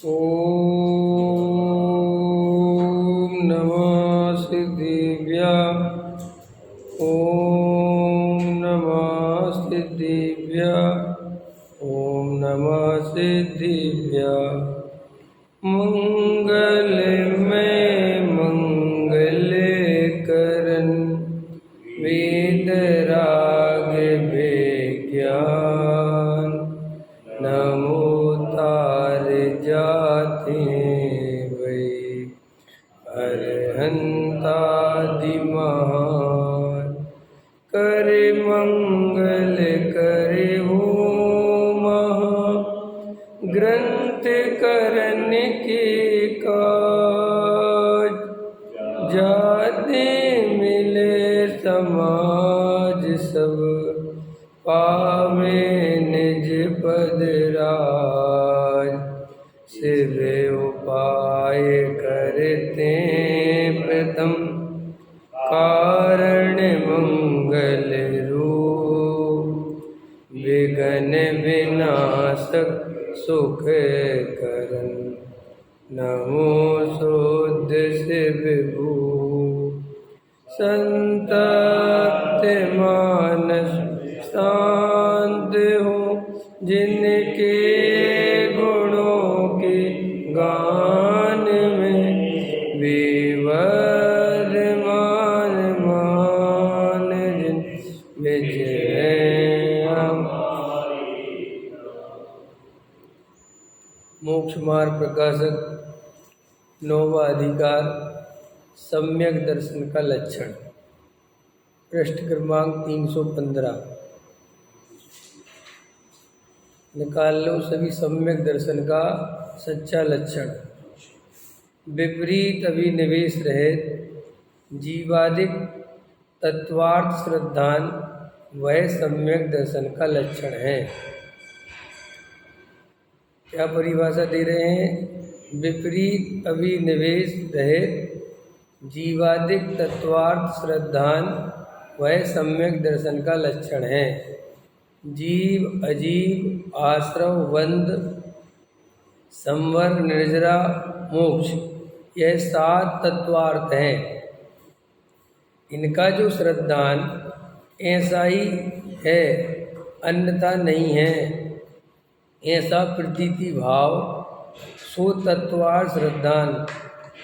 ॐ नमः सिद्धिभ्यां। ॐ नमः सिद्धिभ्यां। ॐ नमः सिद्धिभ्यां। मंगलमय मंगलकरण वेदराग विज्ञान नमो तार जाते वै अरहंतादि महान करे मंगल करे हो महा ग्रंथ करन के काज जाते मिले समाज सब पावे निज पद राज शिव उपाय करते प्रथम कारण मंगल रूप विघ्न विनाशक सुख करन नमो शुद्ध शिव भू संतप्त मानस शांत हो जिनके गुणों के गान में विवर मान मान जिन विजय मोक्ष मार्ग प्रकाशक नौवा अधिकार सम्यक दर्शन का लक्षण पृष्ठ क्रमांक 315 निकाल लो सभी सम्यक दर्शन का सच्चा लक्षण। विपरीत अभिनिवेश रहित जीवादिक तत्वार्थ श्रद्धान वह सम्यक दर्शन का लक्षण है। क्या परिभाषा दे रहे हैं? विपरीत अभिनिवेश रहित जीवादिक तत्वार्थ श्रद्धान वह सम्यक दर्शन का लक्षण है। जीव अजीव आश्रव बंध संवर निर्जरा मोक्ष यह 7 तत्वार्थ हैं। इनका जो श्रद्धान ऐसा ही है अन्यथा नहीं है ऐसा प्रतीति भाव सो तत्वार्थ श्रद्धान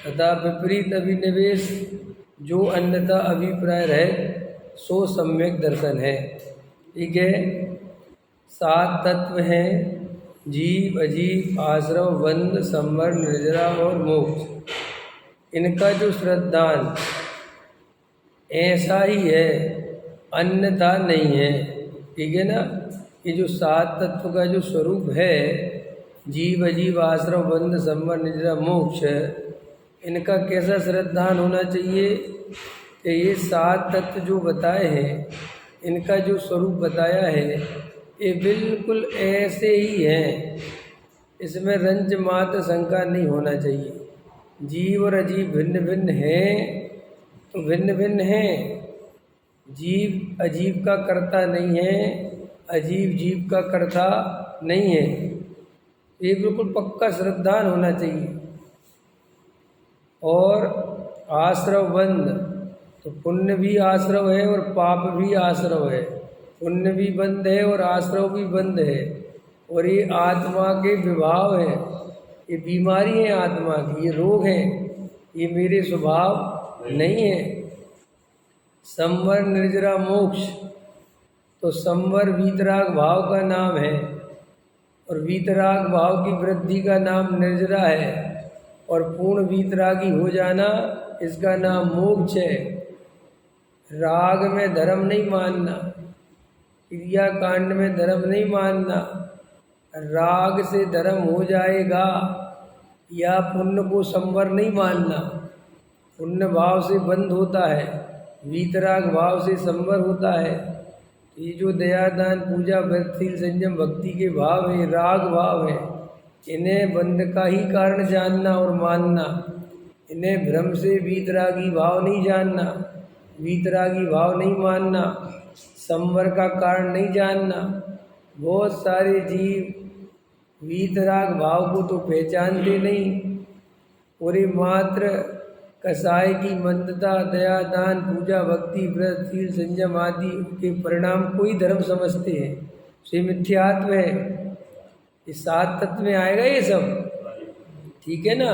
तथा विपरीत अभिनिवेश जो अन्यथा अभिप्राय रहे सो सम्यक दर्शन है। ठीक है, 7 तत्व हैं जीव अजीव आश्रव बंध संवर निर्जरा और मोक्ष। इनका जो श्रद्धान ऐसा ही है अन्यथा नहीं है। ठीक है ना, ये जो 7 तत्व का जो स्वरूप है जीव अजीव आश्रव बंध संवर निर्जरा मोक्ष इनका कैसा श्रद्धान होना चाहिए कि ये 7 तत्व जो बताए हैं इनका जो स्वरूप बताया है ये बिल्कुल ऐसे ही हैं, इसमें रंज मात्र शंका नहीं होना चाहिए। जीव और अजीव भिन्न भिन्न हैं तो भिन्न भिन्न हैं, जीव अजीव का कर्ता नहीं है, अजीव जीव का कर्ता नहीं है। ये बिल्कुल पक्का श्रद्धान होना चाहिए। और आश्रव बंध तो पुण्य भी आश्रव है और पाप भी आश्रव है, पुण्य भी बंध है और आश्रव भी बंध है। और ये आत्मा के विभाव है, ये बीमारी है आत्मा की, ये रोग है, ये मेरे स्वभाव नहीं है। संवर निर्जरा मोक्ष तो संवर वीतराग भाव का नाम है और वीतराग भाव की वृद्धि का नाम निर्जरा है और पूर्ण वीतरागी हो जाना इसका नाम मोक्ष है। राग में धर्म नहीं मानना, क्रिया कांड में धर्म नहीं मानना, राग से धर्म हो जाएगा या पुण्य को संवर नहीं मानना। पुण्य भाव से बंद होता है, वीतराग भाव से संवर होता है। ये जो दया दान पूजा व्रतशील संयम भक्ति के भाव है राग भाव है, इन्हें बंध का ही कारण जानना और मानना। इन्हें भ्रम से वीतरागी भाव नहीं जानना, वीतरागी भाव नहीं मानना, संवर का कारण नहीं जानना। बहुत सारे जीव वीतराग भाव को तो पहचानते नहीं, और ये मात्र कसाय की मंदता, दया, दान, पूजा, भक्ति, व्रत, शील, संयम आदि के परिणाम को ही धर्म समझते हैं। से मिथ्यात्व है, इस 7 तत्व में आएगा ये सब, ठीक है ना।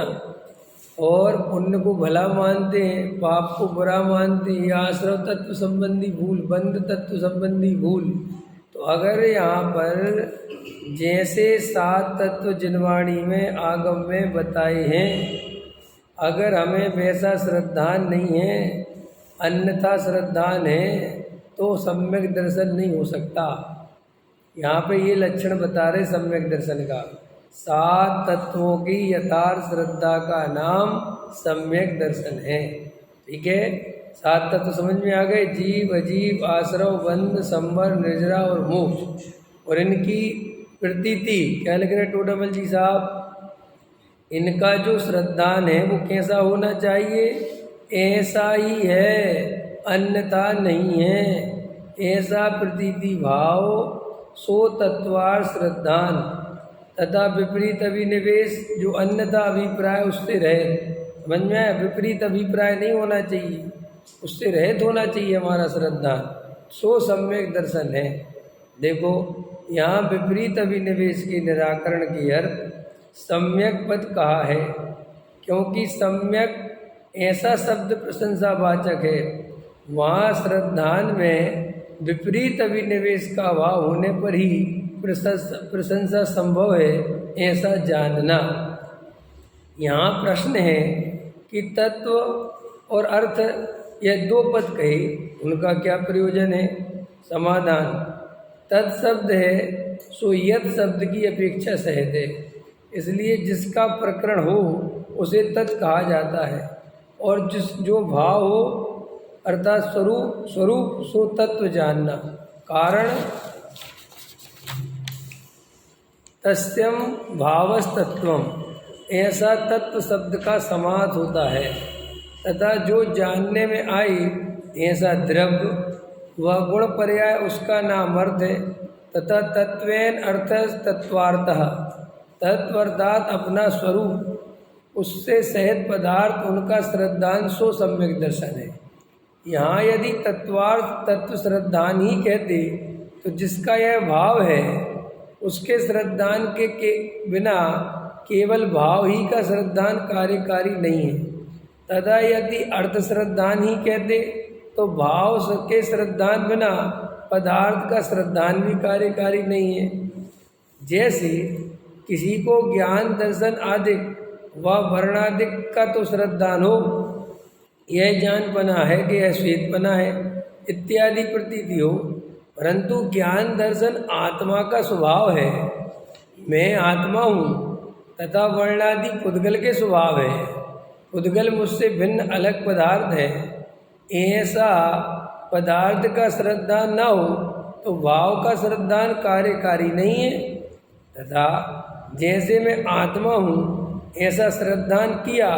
और पुण्य को भला मानते हैं, पाप को बुरा मानते हैं। ये आश्रव तत्व संबंधी भूल, बंध तत्व संबंधी भूल। तो अगर यहाँ पर जैसे 7 तत्व जिनवाणी में आगम में बताए हैं, अगर हमें वैसा श्रद्धान नहीं है, अन्यथा श्रद्धान है, तो सम्यक दर्शन नहीं हो सकता। यहाँ पे ये लक्षण बता रहे सम्यक दर्शन का। 7 तत्वों की यथार्थ श्रद्धा का नाम सम्यक दर्शन है, ठीक है। 7 तत्व समझ में आ गए, जीव, अजीव, आश्रव, बंध, संवर, निर्जरा और मोक्ष। और इनकी प्रतीति क्या लिख रहे टोडामल जी साहब, इनका जो श्रद्धान है वो कैसा होना चाहिए, ऐसा ही है, अन्यथा नहीं है, ऐसा प्रतीति भाव सो तत्वार श्रद्धान तथा विपरीत अभिनिवेश, जो अन्यथा अभिप्राय उससे रहित। समझ में आया, विपरीत अभिप्राय नहीं होना चाहिए, उससे रहित होना चाहिए हमारा श्रद्धान, सो सम्यक दर्शन है। देखो यहाँ विपरीत अभिनिवेश के निराकरण की अर्थ सम्यक पद कहा है, क्योंकि सम्यक ऐसा शब्द प्रशंसावाचक है, वहाँ श्रद्धान में विपरीत अभिनिवेश का अभाव होने पर ही प्रशंसा संभव है, ऐसा जानना। यहाँ प्रश्न है कि तत्व और अर्थ यह 2 पद कहे, उनका क्या प्रयोजन है। समाधान, तत्शब्द है सो यत शब्द की अपेक्षा सहज है, इसलिए जिसका प्रकरण हो उसे तत् कहा जाता है, और जो भाव हो अर्थात स्वरूप सो तत्व जानना। कारण तस्यम भावस्तत्वम, ऐसा तत्व शब्द का समास होता है, तथा जो जानने में आई ऐसा द्रव्य वह गुण पर्याय उसका नाम अर्थ है, तथा तत्वेन अर्थ तत्वार्थः, तत्व अर्थात अपना स्वरूप, उससे सहित पदार्थ उनका श्रद्धांशो सम्यक दर्शन है। यहाँ यदि तत्वार्थ तत्व श्रद्धान ही कहते तो जिसका यह भाव है उसके श्रद्धान के बिना केवल भाव ही का श्रद्धान कार्यकारी नहीं है। तथा यदि अर्थ श्रद्धान ही कहते तो भाव के श्रद्धान बिना पदार्थ का श्रद्धान भी कार्यकारी नहीं है। जैसे किसी को ज्ञान दर्शन आदिक व वर्णादिक का तो श्रद्धान हो, यह जानपना है कि यह श्वेतपना है इत्यादि प्रतीति हो, परंतु ज्ञान दर्शन आत्मा का स्वभाव है, मैं आत्मा हूँ, तथा वर्णादि पुद्गल के स्वभाव है, पुद्गल मुझसे भिन्न अलग पदार्थ है, ऐसा पदार्थ का श्रद्धान न हो तो भाव का श्रद्धान कार्यकारी नहीं है। तथा जैसे मैं आत्मा हूँ ऐसा श्रद्धान किया,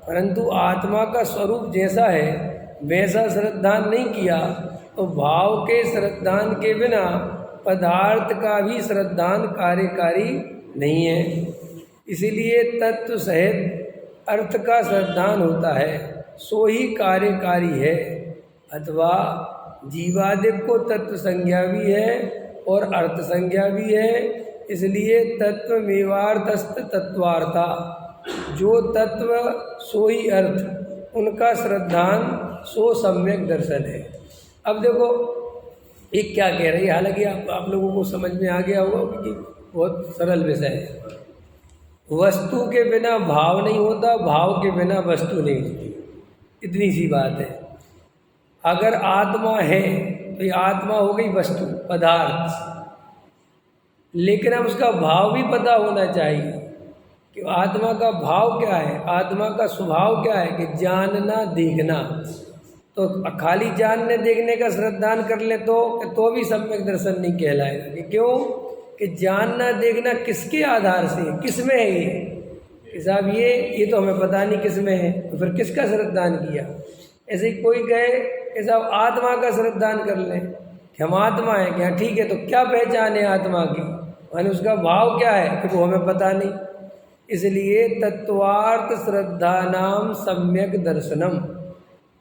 परंतु आत्मा का स्वरूप जैसा है वैसा श्रद्धान नहीं किया, तो भाव के श्रद्धान के बिना पदार्थ का भी श्रद्धान कार्यकारी नहीं है। इसीलिए तत्व सहित अर्थ का श्रद्धान होता है, सो ही कार्यकारी है। अथवा जीवादिक को तत्व संज्ञा भी है और अर्थ संज्ञा भी है, इसलिए तत्वमेवार्थस्थ तत्वार्था, जो तत्व सो ही अर्थ, उनका श्रद्धान सो सम्यक दर्शन है। अब देखो ये क्या कह रही है, हालांकि आप लोगों को समझ में आ गया होगा क्योंकि बहुत सरल विषय है। वस्तु के बिना भाव नहीं होता, भाव के बिना वस्तु नहीं होती, इतनी सी बात है। अगर आत्मा है तो ये आत्मा हो गई वस्तु, पदार्थ, लेकिन अब उसका भाव भी पता होना चाहिए कि आत्मा का भाव क्या है, आत्मा का स्वभाव क्या है कि जानना देखना। तो खाली जानने देखने का श्रद्धान कर ले तो भी सम्यक दर्शन नहीं कहलाएगा। कि क्यों कि जानना देखना किसके आधार से, किस में है ये कि साहब ये तो हमें पता नहीं किस में है, तो फिर किसका श्रद्धान किया। ऐसे ही कोई कहे कि साहब आत्मा का श्रद्धान कर लें कि हम आत्मा है, क्या ठीक है, तो क्या पहचान है आत्मा की, माने उसका भाव क्या है कि वो हमें पता नहीं। इसलिए तत्वार्थ श्रद्धा नाम सम्यक दर्शनम,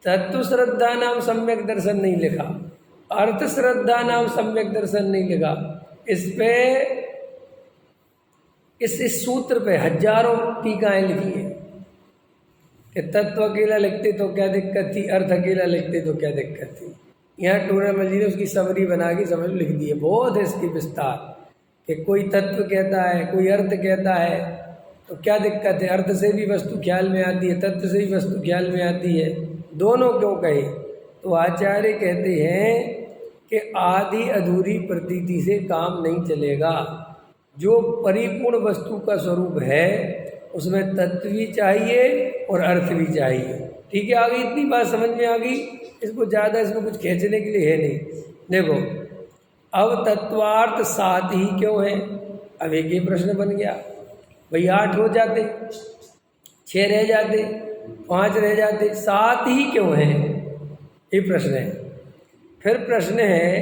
तत्व श्रद्धा नाम सम्यक दर्शन नहीं लिखा, अर्थ श्रद्धा नाम सम्यक दर्शन नहीं लिखा। इस पे इस सूत्र पे हजारों टीकाएं लिखी हैं कि तत्व अकेला लिखते तो क्या दिक्कत थी, अर्थ अकेला लिखते तो क्या दिक्कत थी। यहाँ टूर्नामेंट जी ने उसकी समरी बना के समझ लिख दी है, बहुत है इसकी विस्तार कि कोई तत्व कहता है, कोई अर्थ कहता है तो क्या दिक्कत है, अर्थ से भी वस्तु ख्याल में आती है, तत्व से भी वस्तु ख्याल में आती है, दोनों क्यों कहे। तो आचार्य कहते हैं कि आधी अधूरी प्रतीति से काम नहीं चलेगा। जो परिपूर्ण वस्तु का स्वरूप है उसमें तत्व भी चाहिए और अर्थ भी चाहिए। ठीक है, आगे इतनी बात समझ में आ गई, इसको ज़्यादा इसमें कुछ खींचने के लिए है नहीं। देखो अब तत्वार्थ 7 ही क्यों है। अब एक ही प्रश्न बन गया, भाई 8 हो जाते, 6 रह जाते, 5 रह जाते, 7 ही क्यों है, ये प्रश्न है। फिर प्रश्न है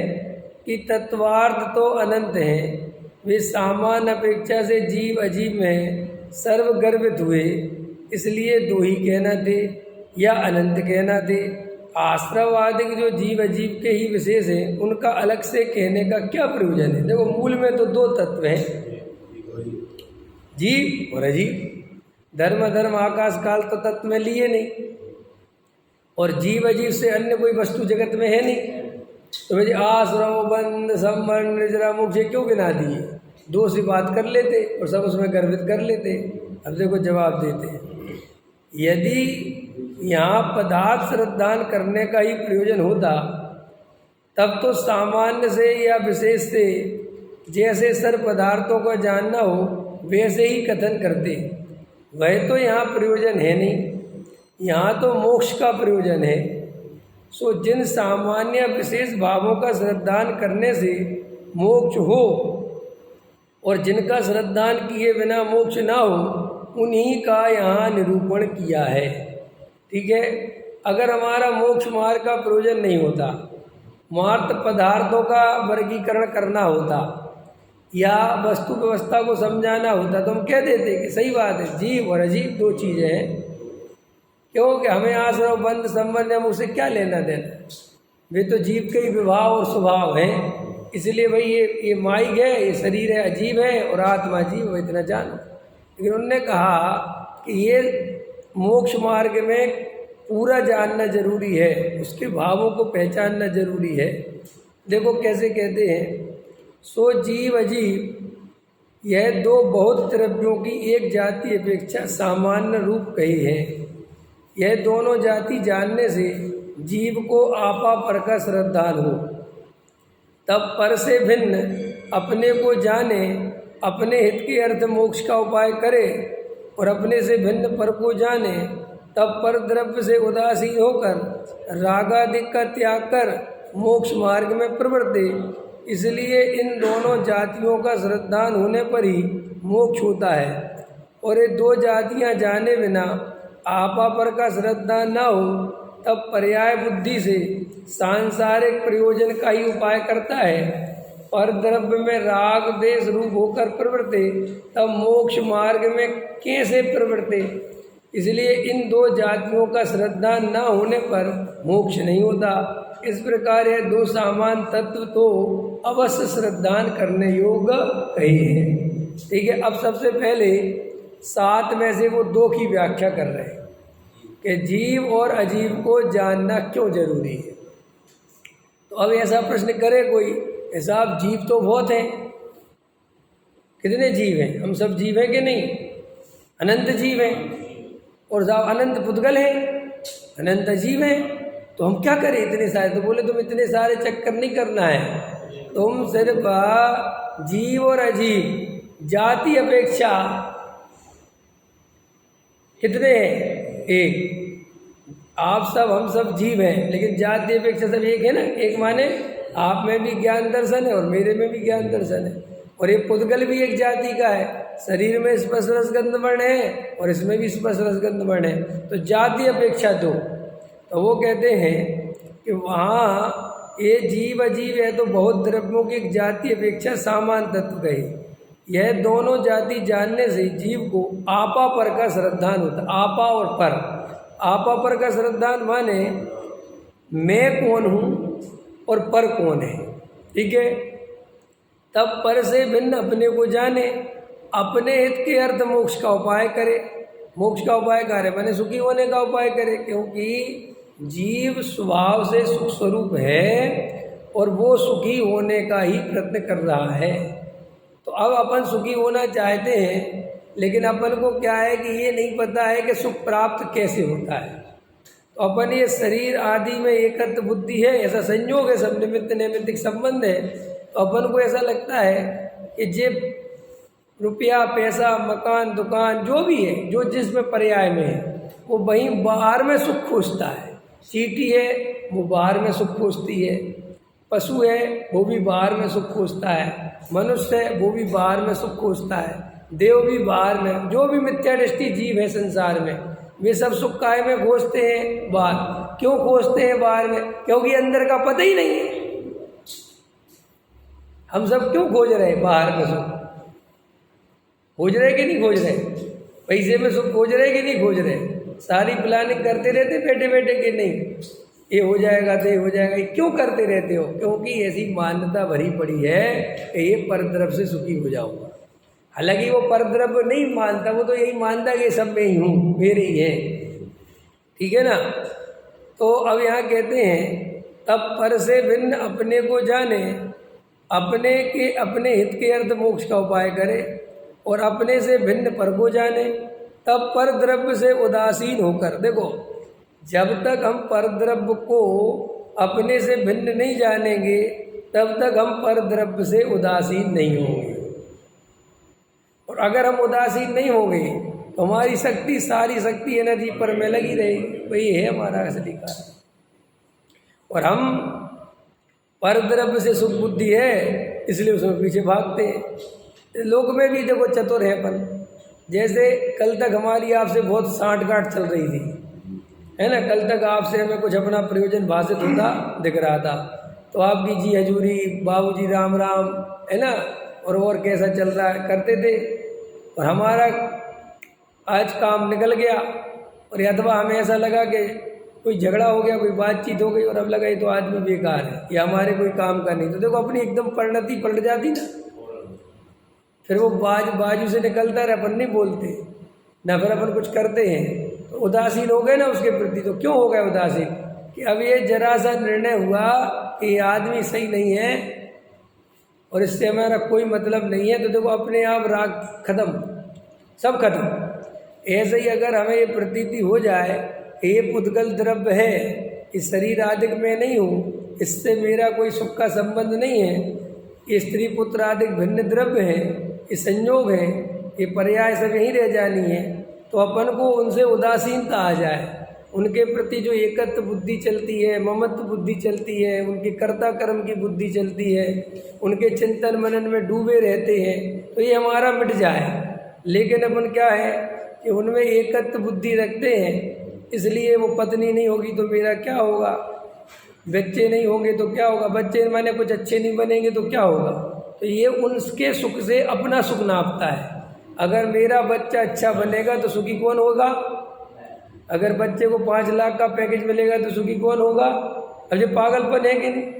कि तत्वार्थ तो अनंत हैं, वे सामान्य अपेक्षा से जीव अजीब में सर्वगर्भित हुए, इसलिए 2 ही कहना थे या अनंत कहना थे। आश्रयवादी जो जीव अजीब के ही विशेष हैं उनका अलग से कहने का क्या प्रयोजन है। देखो मूल में तो 2 तत्व हैं, जीव और अजीब। धर्म धर्म आकाश काल तो तत्व में लिए नहीं, और जीव अजीब से अन्य कोई वस्तु जगत में है नहीं। तो भाई आश्रम बंध संबंध निजरा मोक्ष क्यों गिना दिए, 2 से बात कर लेते और सब उसमें गर्भित कर लेते। अब देखो जवाब देते हैं, यदि यहाँ पदार्थ श्रद्धान करने का ही प्रयोजन होता तब तो सामान्य से या विशेष से जैसे सर्व पदार्थों को जानना हो वैसे ही कथन करते। वह तो यहाँ प्रयोजन है नहीं, यहाँ तो मोक्ष का प्रयोजन है। सो जिन सामान्य विशेष भावों का श्रद्धान करने से मोक्ष हो और जिनका श्रद्धान किए बिना मोक्ष ना हो, उन्हीं का यहाँ निरूपण किया है। ठीक है, अगर हमारा मोक्ष मार्ग का प्रयोजन नहीं होता, मार्ग पदार्थों का वर्गीकरण करना होता या वस्तु व्यवस्था को समझाना होता तो हम कह देते कि सही बात है, जीव और अजीब 2 चीज़ें हैं, क्योंकि हमें आश्रय बंध संबंध हम उसे क्या लेना देना, वे तो जीव के ही विभाव और स्वभाव हैं। इसलिए भाई ये माइक है, ये शरीर है, अजीब है, और आत्मा जीव है, इतना जानो। लेकिन उन्होंने कहा कि ये मोक्ष मार्ग में पूरा जानना जरूरी है, उसके भावों को पहचानना जरूरी है। देखो कैसे कहते हैं, सो जीव अजीब यह 2 बहुत द्रव्यों की एक जाति अपेक्षा सामान्य रूप कही है। यह दोनों जाति जानने से जीव को आपा पर का श्रद्धान हो, तब पर से भिन्न अपने को जाने, अपने हित के अर्थ मोक्ष का उपाय करे, और अपने से भिन्न पर को जाने, तब पर द्रव्य से उदासीन होकर रागादिक का त्याग कर मोक्ष मार्ग में प्रवृत्ते। इसलिए इन दोनों जातियों का श्रद्धान होने पर ही मोक्ष होता है, और ये 2 जातियां जाने बिना आपा पर का श्रद्धा न हो तब पर्याय बुद्धि से सांसारिक प्रयोजन का ही उपाय करता है, और द्रव्य में राग देश रूप होकर प्रवृत्ते, तब मोक्ष मार्ग में कैसे प्रवृत्ते। इसलिए इन 2 जातियों का श्रद्धा न होने पर मोक्ष नहीं होता। इस प्रकार ये 2 सामान्य तत्व तो अवश्य श्रद्धान करने योग्य कही है। ठीक है, अब सबसे पहले 7 में से वो 2 की व्याख्या कर रहे हैं कि जीव और अजीव को जानना क्यों जरूरी है। तो अब ऐसा प्रश्न करे कोई, साहब जीव तो बहुत हैं, कितने जीव हैं, हम सब जीव हैं कि नहीं, अनंत जीव हैं, और साहब अनंत पुद्गल हैं, अनंत अजीब हैं, तो हम क्या करें इतने सारे। तो बोले तुम इतने सारे चक्कर नहीं करना है, तुम सिर्फ जीव और अजीब जाति अपेक्षा कितने हैं, एक। आप सब हम सब जीव हैं, लेकिन जाति अपेक्षा सब एक है ना। एक माने आप में भी ज्ञान दर्शन है और मेरे में भी ज्ञान दर्शन है, और ये पुद्गल भी एक जाति का है। शरीर में स्पर्श रस गंध वर्ण है और इसमें भी स्पर्श रस गंध वर्ण है, तो जाति अपेक्षा 2। तो वो कहते हैं कि वहाँ ये जीव अजीव है तो बहुत द्रव्यों की एक जाति अपेक्षा सामान्य तत्व कहे। यह दोनों जाति जानने से जीव को आपा पर का श्रद्धान होता। आपा और पर, आपा पर का श्रद्धान माने मैं कौन हूँ और पर कौन है, ठीक है। तब पर से भिन्न अपने को जाने, अपने हित के अर्थ मोक्ष का उपाय करे। मोक्ष का उपाय करे मैंने सुखी होने का उपाय करे, क्योंकि जीव स्वभाव से सुख स्वरूप है और वो सुखी होने का ही प्रयत्न कर रहा है। तो अब अपन सुखी होना चाहते हैं, लेकिन अपन को क्या है कि ये नहीं पता है कि सुख प्राप्त कैसे होता है। तो अपन ये शरीर आदि में एकत्व बुद्धि है, ऐसा संयोग है, सब निमित्त नैमित्तिक संबंध है। तो अपन को ऐसा लगता है कि जे रुपया पैसा मकान दुकान जो भी है, जो जिसमें पर्याय में है, वो वहीं बाहर में सुख खोजता है। चींटी है वो बाहर में सुख खोजती है, पशु है वो भी बाहर में सुख खोजता है, मनुष्य है वो भी बाहर में सुख खोजता है, देव भी बाहर में, जो भी मिथ्यादृष्टि जीव है संसार में, वे सब सुख काय में खोजते हैं बाहर। क्यों खोजते हैं बाहर में? क्योंकि अंदर का पता ही नहीं है। हम सब क्यों खोज रहे हैं बाहर में सुख? खोज रहे कि नहीं खोज रहे? पैसे में सुख खोज रहे कि नहीं खोज रहे? सारी प्लानिंग करते रहते बैठे बैठे कि नहीं, ये हो जाएगा तो ये हो जाएगा। ये क्यों करते रहते हो? क्योंकि ऐसी मान्यता भरी पड़ी है कि ये परद्रव्य से सुखी हो जाऊंगा। हालांकि वो परद्रव्य नहीं मानता, वो तो यही मानता कि सब में ही हूँ, मेरे ही है, ठीक है ना। तो अब यहाँ कहते हैं तब पर से भिन्न अपने को जाने, अपने के अपने हित के अर्थ मोक्ष का उपाय करे, और अपने से भिन्न पर को जाने। तब पर द्रव्य से उदासीन होकर, देखो जब तक हम पर द्रव्य को अपने से भिन्न नहीं जानेंगे तब तक हम पर द्रव्य से उदासीन नहीं होंगे। और अगर हम उदासीन नहीं होंगे तो हमारी शक्ति, सारी शक्ति एनर्जी पर में लगी रहेगी, वही है हमारा असली कारण। और हम पर द्रव्य से सुख बुद्धि है इसलिए उसमें पीछे भागते हैं। लोक में भी देखो चतुर है अपन। जैसे कल तक हमारी आपसे बहुत सांठ-गांठ चल रही थी, है ना, कल तक आपसे हमें कुछ अपना प्रयोजन भाषित होता दिख रहा था, तो आपकी जी हजूरी, बाबूजी राम राम, है ना, और कैसा चल रहा है करते थे। और हमारा आज काम निकल गया, और अथवा हमें ऐसा लगा कि कोई झगड़ा हो गया, कोई बातचीत हो गई, और अब लगा ये तो आदमी बेकार है, ये हमारे कोई काम का नहीं, तो देखो अपनी एकदम परिणति पलट जाती ना। फिर वो बाजू से निकलता रहे, अपन नहीं बोलते ना, फिर अपन कुछ करते हैं तो उदासीन हो गए ना उसके प्रति। तो क्यों हो गए उदासीन? कि अब ये जरा सा निर्णय हुआ कि ये आदमी सही नहीं है और इससे हमारा कोई मतलब नहीं है, तो देखो अपने आप राग खत्म, सब खत्म। ऐसे ही अगर हमें ये प्रतीति हो जाए कि ये पुद्गल द्रव्य है, इस शरीर आदि में नहीं हूँ, इससे मेरा कोई सुख का संबंध नहीं है, ये स्त्री पुत्र आदि भिन्न द्रव्य है, ये संयोग है, ये पर्याय सब यहीं रह जानी है, तो अपन को उनसे उदासीनता आ जाए। उनके प्रति जो एकत्व बुद्धि चलती है, ममत्व बुद्धि चलती है, उनके कर्ता कर्म की बुद्धि चलती है, उनके चिंतन मनन में डूबे रहते हैं, तो ये हमारा मिट जाए। लेकिन अपन क्या है कि उनमें एकत्व बुद्धि रखते हैं, इसलिए वो पत्नी नहीं होगी तो मेरा क्या होगा, बच्चे नहीं होंगे तो क्या होगा, बच्चे माने कुछ अच्छे नहीं बनेंगे तो क्या होगा। तो ये उनके सुख से अपना सुख नापता है। अगर मेरा बच्चा अच्छा बनेगा तो सुखी कौन होगा? अगर बच्चे को 5 लाख का पैकेज मिलेगा तो सुखी कौन होगा? अब ये पागलपन है कि नहीं?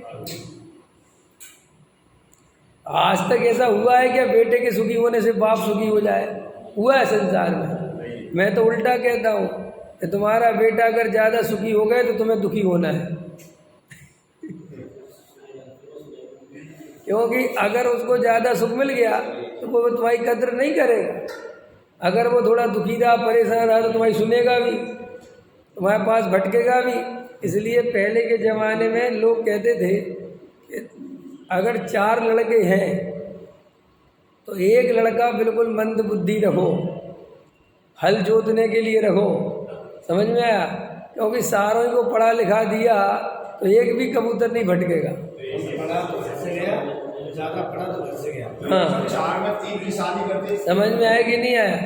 आज तक ऐसा हुआ है क्या बेटे के सुखी होने से बाप सुखी हो जाए? हुआ है संसार में? मैं तो उल्टा कहता हूँ कि तुम्हारा बेटा अगर ज़्यादा सुखी हो गए तो तुम्हें दुखी होना है। क्योंकि अगर उसको ज़्यादा सुख मिल गया तो वो तुम्हारी कद्र नहीं करेगा। अगर वो थोड़ा दुखी रहा, परेशान रहा, तो तुम्हारी सुनेगा भी, तुम्हारे पास भटकेगा भी। इसलिए पहले के ज़माने में लोग कहते थे कि अगर 4 लड़के हैं तो एक लड़का बिल्कुल मंद बुद्धि रखो, हल जोतने के लिए रखो। समझ में आया? क्योंकि सारों को पढ़ा लिखा दिया तो एक भी कबूतर नहीं भटकेगा। ज़्यादा पढ़ा तो घर से गया। हाँ, 4 में 3 की शादी करते। समझ में आया कि नहीं आया?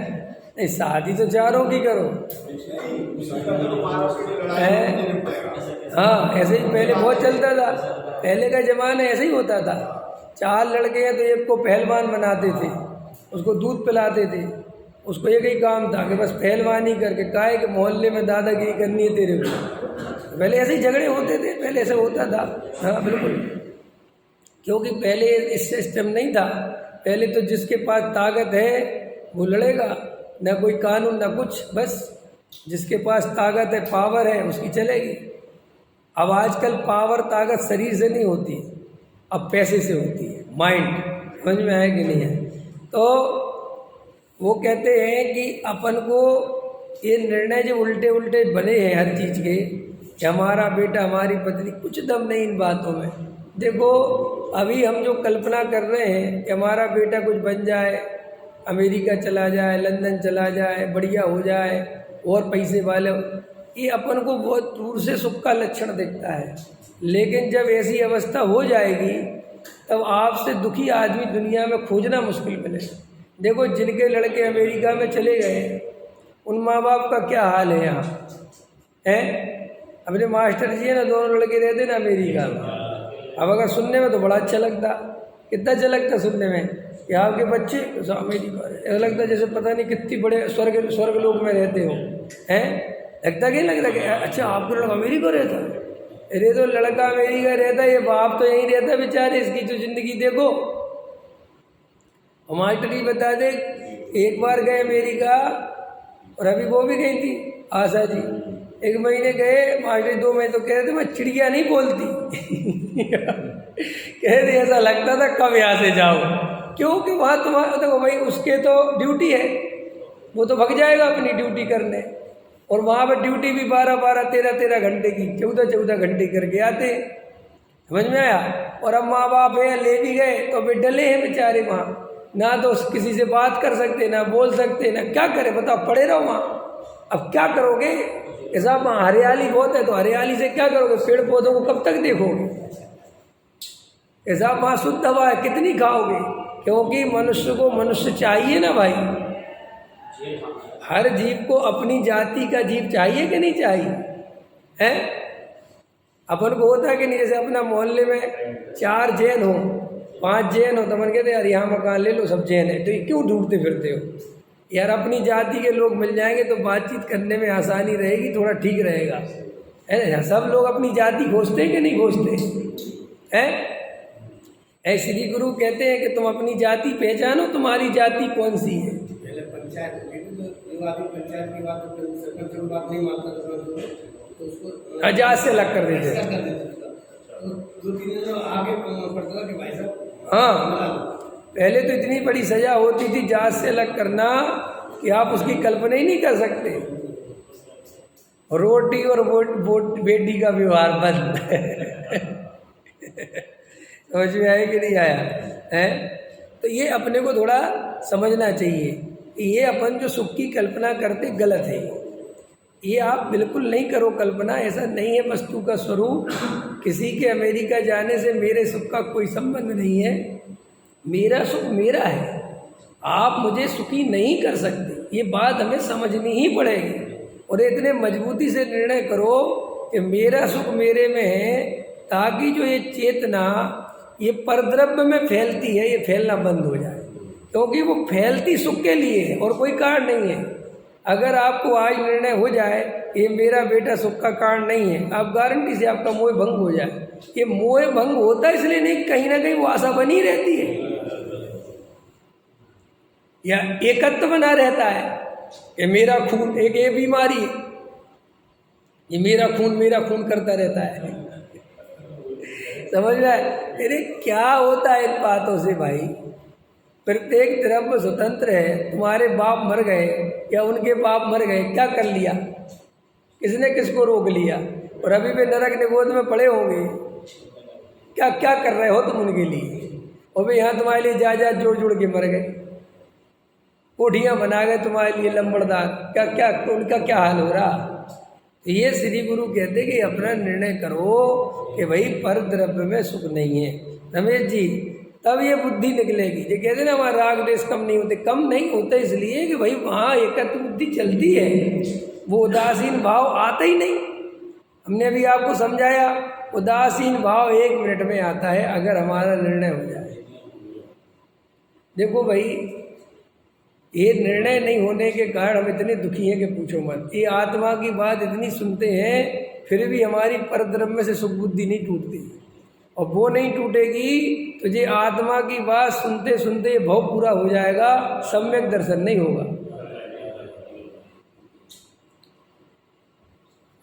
नहीं, शादी तो 4 की करो है। हाँ, ऐसे ही पहले बहुत चलता था, पहले का जमाना ऐसे ही होता था। 4 लड़के हैं तो एक को पहलवान बनाते थे, उसको दूध पिलाते थे। उसको एक ही काम था कि बस पहलवानी करके काहे के मोहल्ले में दादागिरी करनी है तेरे को। पहले ऐसे ही झगड़े होते थे, पहले ऐसा होता था। हाँ बिल्कुल, क्योंकि पहले इस सिस्टम नहीं था। पहले तो जिसके पास ताकत है वो लड़ेगा, ना कोई कानून ना कुछ, बस जिसके पास ताकत है, पावर है, उसकी चलेगी। अब आजकल पावर ताकत शरीर से नहीं होती, अब पैसे से होती है, माइंड। समझ में आया कि नहीं है? तो वो कहते हैं कि अपन को ये निर्णय जो उल्टे उल्टे बने हैं हर चीज़ के, कि हमारा बेटा हमारी पत्नी, कुछ दम नहीं इन बातों में। देखो अभी हम जो कल्पना कर रहे हैं कि हमारा बेटा कुछ बन जाए, अमेरिका चला जाए, लंदन चला जाए, बढ़िया हो जाए और पैसे वाले, ये अपन को बहुत दूर से सुख का लक्षण दिखता है। लेकिन जब ऐसी अवस्था हो जाएगी तब आपसे दुखी आदमी दुनिया में खोजना मुश्किल मिलेगा। देखो जिनके लड़के अमेरिका में चले गए, उन माँ बाप का क्या हाल है यहाँ है। अपने मास्टर जी है ना, दोनों लड़के रहते ना अमेरिका में। अब अगर सुनने में तो बड़ा अच्छा लगता, कितना अच्छा लगता सुनने में कि आपके बच्चे अमेरिका, ऐसा लगता जैसे पता नहीं कितनी बड़े स्वर्ग लोक में रहते हो हैं। लगता कि लगता कि अच्छा आपका लड़का अमेरिका रहता है, अरे तो लड़का अमेरिका रहता है, ये बाप तो यहीं रहता बेचारे, इसकी तो जिंदगी देखो। मास्टर जी बता दे, एक बार गए अमेरिका और अभी वो भी गई थी आशा जी, 1 महीने गए, मास्टर 2 महीने तो कह रहे थे मैं चिड़िया नहीं बोलती कह रहे ऐसा लगता था कब यहाँ से जाओ, क्योंकि वहाँ तुम्हारा देखो भाई उसके तो ड्यूटी है, वो तो भग जाएगा अपनी ड्यूटी करने, और वहाँ पर ड्यूटी भी 12-12, 13-13 घंटे की, 14-14 घंटे करके आते। समझ में आया? और अब माँ बाप है, ले भी गए तो वे डले हैं बेचारे वहाँ, ना तो किसी से बात कर सकते, ना बोल सकते, ना क्या करें बताओ, पड़े रहो वहाँ। अब क्या करोगे? ऐसा वहाँ हरियाली बहुत है, तो हरियाली से क्या करोगे? पेड़ पौधों को कब तक देखोगे? ऐसा वहाँ शुद्ध हवा है, कितनी खाओगे? क्योंकि मनुष्य को मनुष्य चाहिए ना भाई, हर जीव को अपनी जाति का जीव चाहिए कि नहीं चाहिए है? अपन को होता है कि नहीं? जैसे अपना मोहल्ले में 4 जैन हो, 5 जैन हो, तो मन कहते यार यहाँ मकान ले लो, सब जैन है, तो ये क्यों ढूंढते फिरते हो यार? अपनी जाति के लोग मिल जाएंगे तो बातचीत करने में आसानी रहेगी, थोड़ा ठीक रहेगा है ना? सब लोग अपनी जाति खोजते हैं कि नहीं खोजते हैं? ऐसे श्री गुरु कहते हैं कि तुम अपनी जाति पहचानो, तुम्हारी जाति कौन सी है। पंचायत की बात सरपंच की बात नहीं मानता तो उसको आजाद से अलग कर देते हैं। 2-3 दिन आगे पड़ता था कि भाई साहब। हाँ, पहले तो इतनी बड़ी सजा होती थी जात से अलग करना कि आप उसकी कल्पना ही नहीं कर सकते। रोटी और बेटी का व्यवहार बंद समझ में आया कि नहीं आया है? तो ये अपने को थोड़ा समझना चाहिए कि ये अपन जो सुख की कल्पना करते गलत है। ये आप बिल्कुल नहीं करो कल्पना, ऐसा नहीं है वस्तु का स्वरूप। किसी के अमेरिका जाने से मेरे सुख का कोई संबंध नहीं है। मेरा सुख मेरा है, आप मुझे सुखी नहीं कर सकते, ये बात हमें समझनी ही पड़ेगी। और इतने मजबूती से निर्णय करो कि मेरा सुख मेरे में है, ताकि जो ये चेतना ये परद्रव्य में फैलती है, ये फैलना बंद हो जाए, क्योंकि वो फैलती सुख के लिए है और कोई कारण नहीं है। अगर आपको आज निर्णय हो जाए ये मेरा बेटा सुख का कारण नहीं है, आप गारंटी से आपका मोह भंग हो जाए। ये मोह भंग होता है इसलिए नहीं, कहीं ना कहीं वो आशा बनी रहती है या एकत्व बना रहता है कि मेरा खून, एक ये बीमारी है, ये मेरा खून करता रहता है समझ रहा है? अरे क्या होता है इन बातों से भाई? प्रत्येक द्रव्य स्वतंत्र है। तुम्हारे बाप मर गए या उनके बाप मर गए, क्या कर लिया? किसने किसको रोक लिया? और अभी भी नरक निगोद में पड़े होंगे। क्या क्या कर रहे हो तुम उनके लिए? और भी यहाँ तुम्हारे लिए जायदाद जोड़ जोड़ के मर गए, कोठियाँ बना गए तुम्हारे लिए लंबड़दार। क्या क्या उनका क्या हाल हो रहा? तो ये श्री गुरु कहते कि अपना निर्णय करो कि भाई पर द्रव्य में सुख नहीं है। रमेश जी, तब ये बुद्धि निकलेगी। जो कहते ना हमारा राग द्वेष कम नहीं होते, कम नहीं होते इसलिए कि भाई वहाँ एकत्व बुद्धि चलती है, वो उदासीन भाव आता ही नहीं। हमने अभी आपको समझाया, उदासीन भाव 1 मिनट में आता है अगर हमारा निर्णय हो जाए। देखो भाई, ये निर्णय नहीं होने के कारण हम इतने दुखी हैं कि पूछो मत। ये आत्मा की बात इतनी सुनते हैं फिर भी हमारी परद्रव्य से सुख बुद्धि नहीं टूटती, और वो नहीं टूटेगी तो ये आत्मा की बात सुनते सुनते ये भाव पूरा हो जाएगा, सम्यक दर्शन नहीं होगा।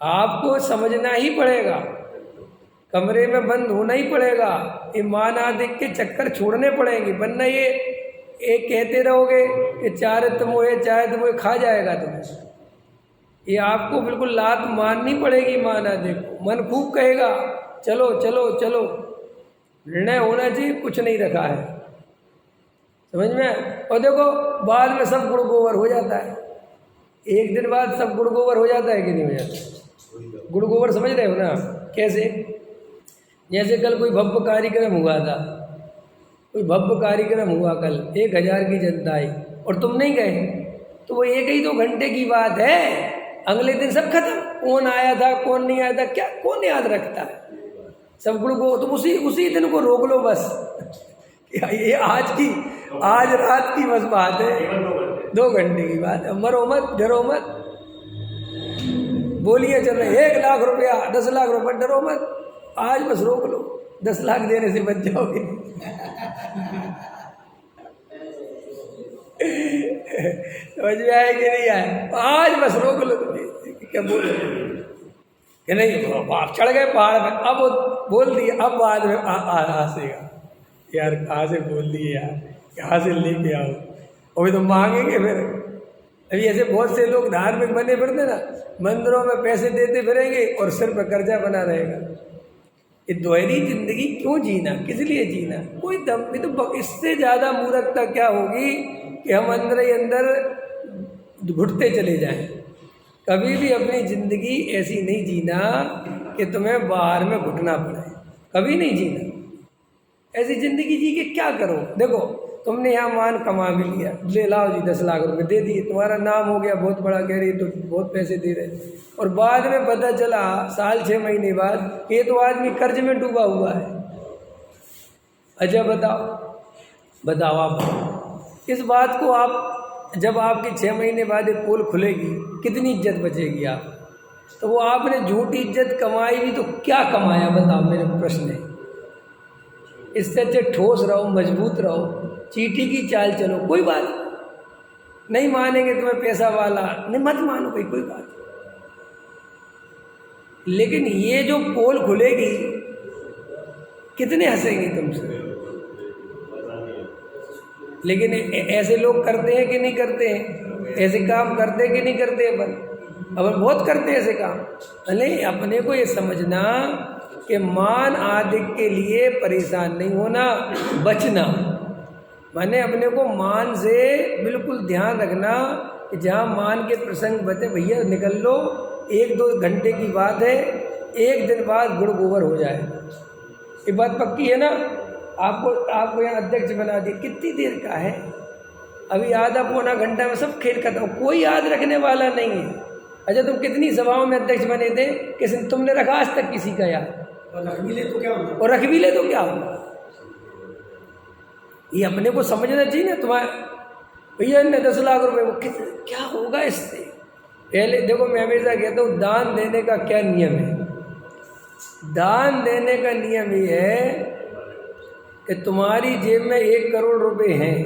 आपको समझना ही पड़ेगा, कमरे में बंद होना ही पड़ेगा, ये मान आदि के चक्कर छोड़ने पड़ेंगे, वरना ये एक कहते रहोगे कि चारित्र मोहे चाहे मोहे खा जाएगा तुम्हें। ये आपको बिल्कुल लात माननी पड़ेगी मान आदि को। मन खूब कहेगा चलो चलो चलो, निर्णय होना चाहिए, कुछ नहीं रखा है, समझ में। और देखो बाद में सब गुड़ गोबर हो जाता है, एक दिन बाद सब गुड़ गोबर हो जाता है कि नहीं हो जाता। गुड़ गोबर समझ रहे हो ना कैसे? जैसे कल कोई भव्य कार्यक्रम हुआ था, कोई भव्य कार्यक्रम हुआ कल, 1000 की जनता आई और तुम नहीं गए, तो वो 1-2 घंटे की बात है, अगले दिन सब खत्म। कौन आया था कौन नहीं आया था क्या कौन याद रखता है? सब गुड़ को तुम उसी दिन को रोक लो बस। ये आज रात की बस बात है, 2 घंटे की बात है, मरो मत डरो मत। बोलिए चल रहे 1 लाख रुपया 10 लाख रुपया, डरो मत, आज बस रोक लो, 10 लाख देने से बच जाओगे। समझ में आए कि नहीं आए? आज बस रोक लो। क्या बोल कि नहीं आप चढ़ गए पहाड़ में, अब बोल दिए, अब बाद में हंसेगा यार, कहाँ से बोल दिए यार, कहाँ से लेके आओ, अभी तो मांगेंगे फिर। अभी ऐसे बहुत से लोग धार्मिक बने फिरते ना, मंदिरों में पैसे देते फिरेंगे और सिर पर कर्जा बना रहेगा। ये दोहरी जिंदगी क्यों जीना, किस लिए जीना? कोई दम नहीं। तो इससे ज़्यादा मूर्खता क्या होगी कि हम अंदर ही अंदर घुटते चले जाएं। कभी भी अपनी ज़िंदगी ऐसी नहीं जीना कि तुम्हें बाहर में घुटना पड़े, कभी नहीं जीना। ऐसी ज़िंदगी जी के क्या करो? देखो तुमने यहाँ मान कमा भी लिया, ले लाओ जी 10 लाख रुपए दे दिए, तुम्हारा नाम हो गया बहुत बड़ा, कह रही तो बहुत पैसे दे रहे, और बाद में पता चला साल 6 महीने बाद ये तो आदमी कर्ज में डूबा हुआ है। अच्छा बताओ आप इस बात को, आप जब आपकी 6 महीने बाद एक पोल खुलेगी कितनी इज्जत बचेगी आप? तो वो आपने झूठी इज्जत कमाई भी तो क्या कमाया बताओ, मेरे प्रश्न है। इससे अच्छे ठोस रहो, मजबूत रहो, चीटी की चाल चलो, कोई बात नहीं मानेंगे तुम्हें पैसा वाला, नहीं मत मानो भाई, कोई बात। लेकिन ये जो पोल खुलेगी कितने हंसेंगे तुमसे। लेकिन ऐसे लोग करते हैं कि नहीं करते हैं? ऐसे काम करते कि नहीं करते? अपन बहुत करते हैं ऐसे काम। नहीं, अपने को ये समझना कि मान आदि के लिए परेशान नहीं होना, बचना। माने अपने को मान से बिल्कुल ध्यान रखना कि जहाँ मान के प्रसंग बचे भैया निकल लो, 1-2 घंटे की बात है, 1 दिन बाद गुड़ गोबर हो जाए। ये बात पक्की है ना? आपको यहाँ अध्यक्ष बना दिया, कितनी देर का है? अभी आधा पौना घंटा में सब खेल खत्म, कोई याद रखने वाला नहीं है। अच्छा तुम कितनी सभाओं में अध्यक्ष बने थे, किसी तुमने रखा आज तक किसी का याद? और रख भी ले तो क्या होगा? ये अपने को समझना चाहिए ना। तुम्हारे भैया ने 10 लाख रुपए, वो क्या होगा इससे? पहले देखो, मैं हमेशा कहता हूँ दान देने का क्या नियम है। दान देने का नियम ये है कि तुम्हारी जेब में 1 करोड़ रुपए हैं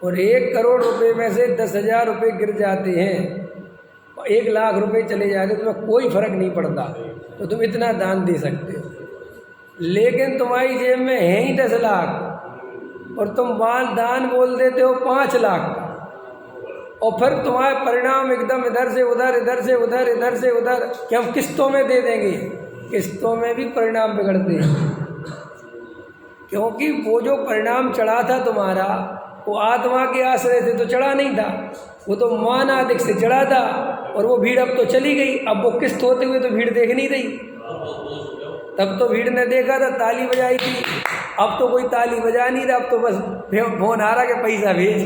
और 1 करोड़ रुपए में से 10,000 रुपये गिर जाते हैं, 1 लाख रुपए चले जाते, तुम्हें कोई फर्क नहीं पड़ता, तो तुम इतना दान दे सकते हो। लेकिन तुम्हारी जेब में है ही 10 लाख और तुम दान बोल देते हो 5 लाख, और फिर तुम्हारे परिणाम एकदम इधर से उधर, इधर से उधर, इधर से उधर, कि हम किस्तों में दे देंगे। किस्तों में भी परिणाम बिगड़ते हैं, क्योंकि वो जो परिणाम चढ़ा था तुम्हारा, वो आत्मा के आश्रय से तो चढ़ा नहीं था, वो तो मान आदिक से चढ़ा था, और वो भीड़ अब तो चली गई। अब वो किस्त होते हुए तो भीड़ देख नहीं रही, तब तो भीड़ ने देखा था, ताली बजाई थी, अब तो कोई ताली बजा नहीं रहा, अब तो बस फोन आ रहा कि पैसा भेज।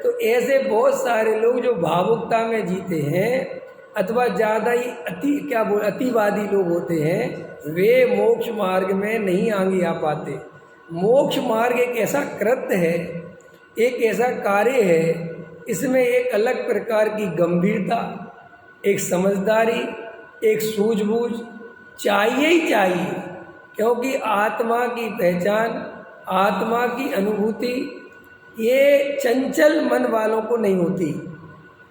तो ऐसे बहुत सारे लोग जो भावुकता में जीते हैं, अथवा ज़्यादा ही अतिवादी लोग होते हैं, वे मोक्ष मार्ग में नहीं आगे आ पाते। मोक्ष मार्ग एक ऐसा कृत्य है, एक ऐसा कार्य है, इसमें एक अलग प्रकार की गंभीरता, एक समझदारी, एक सूझबूझ चाहिए ही चाहिए। क्योंकि आत्मा की पहचान, आत्मा की अनुभूति ये चंचल मन वालों को नहीं होती।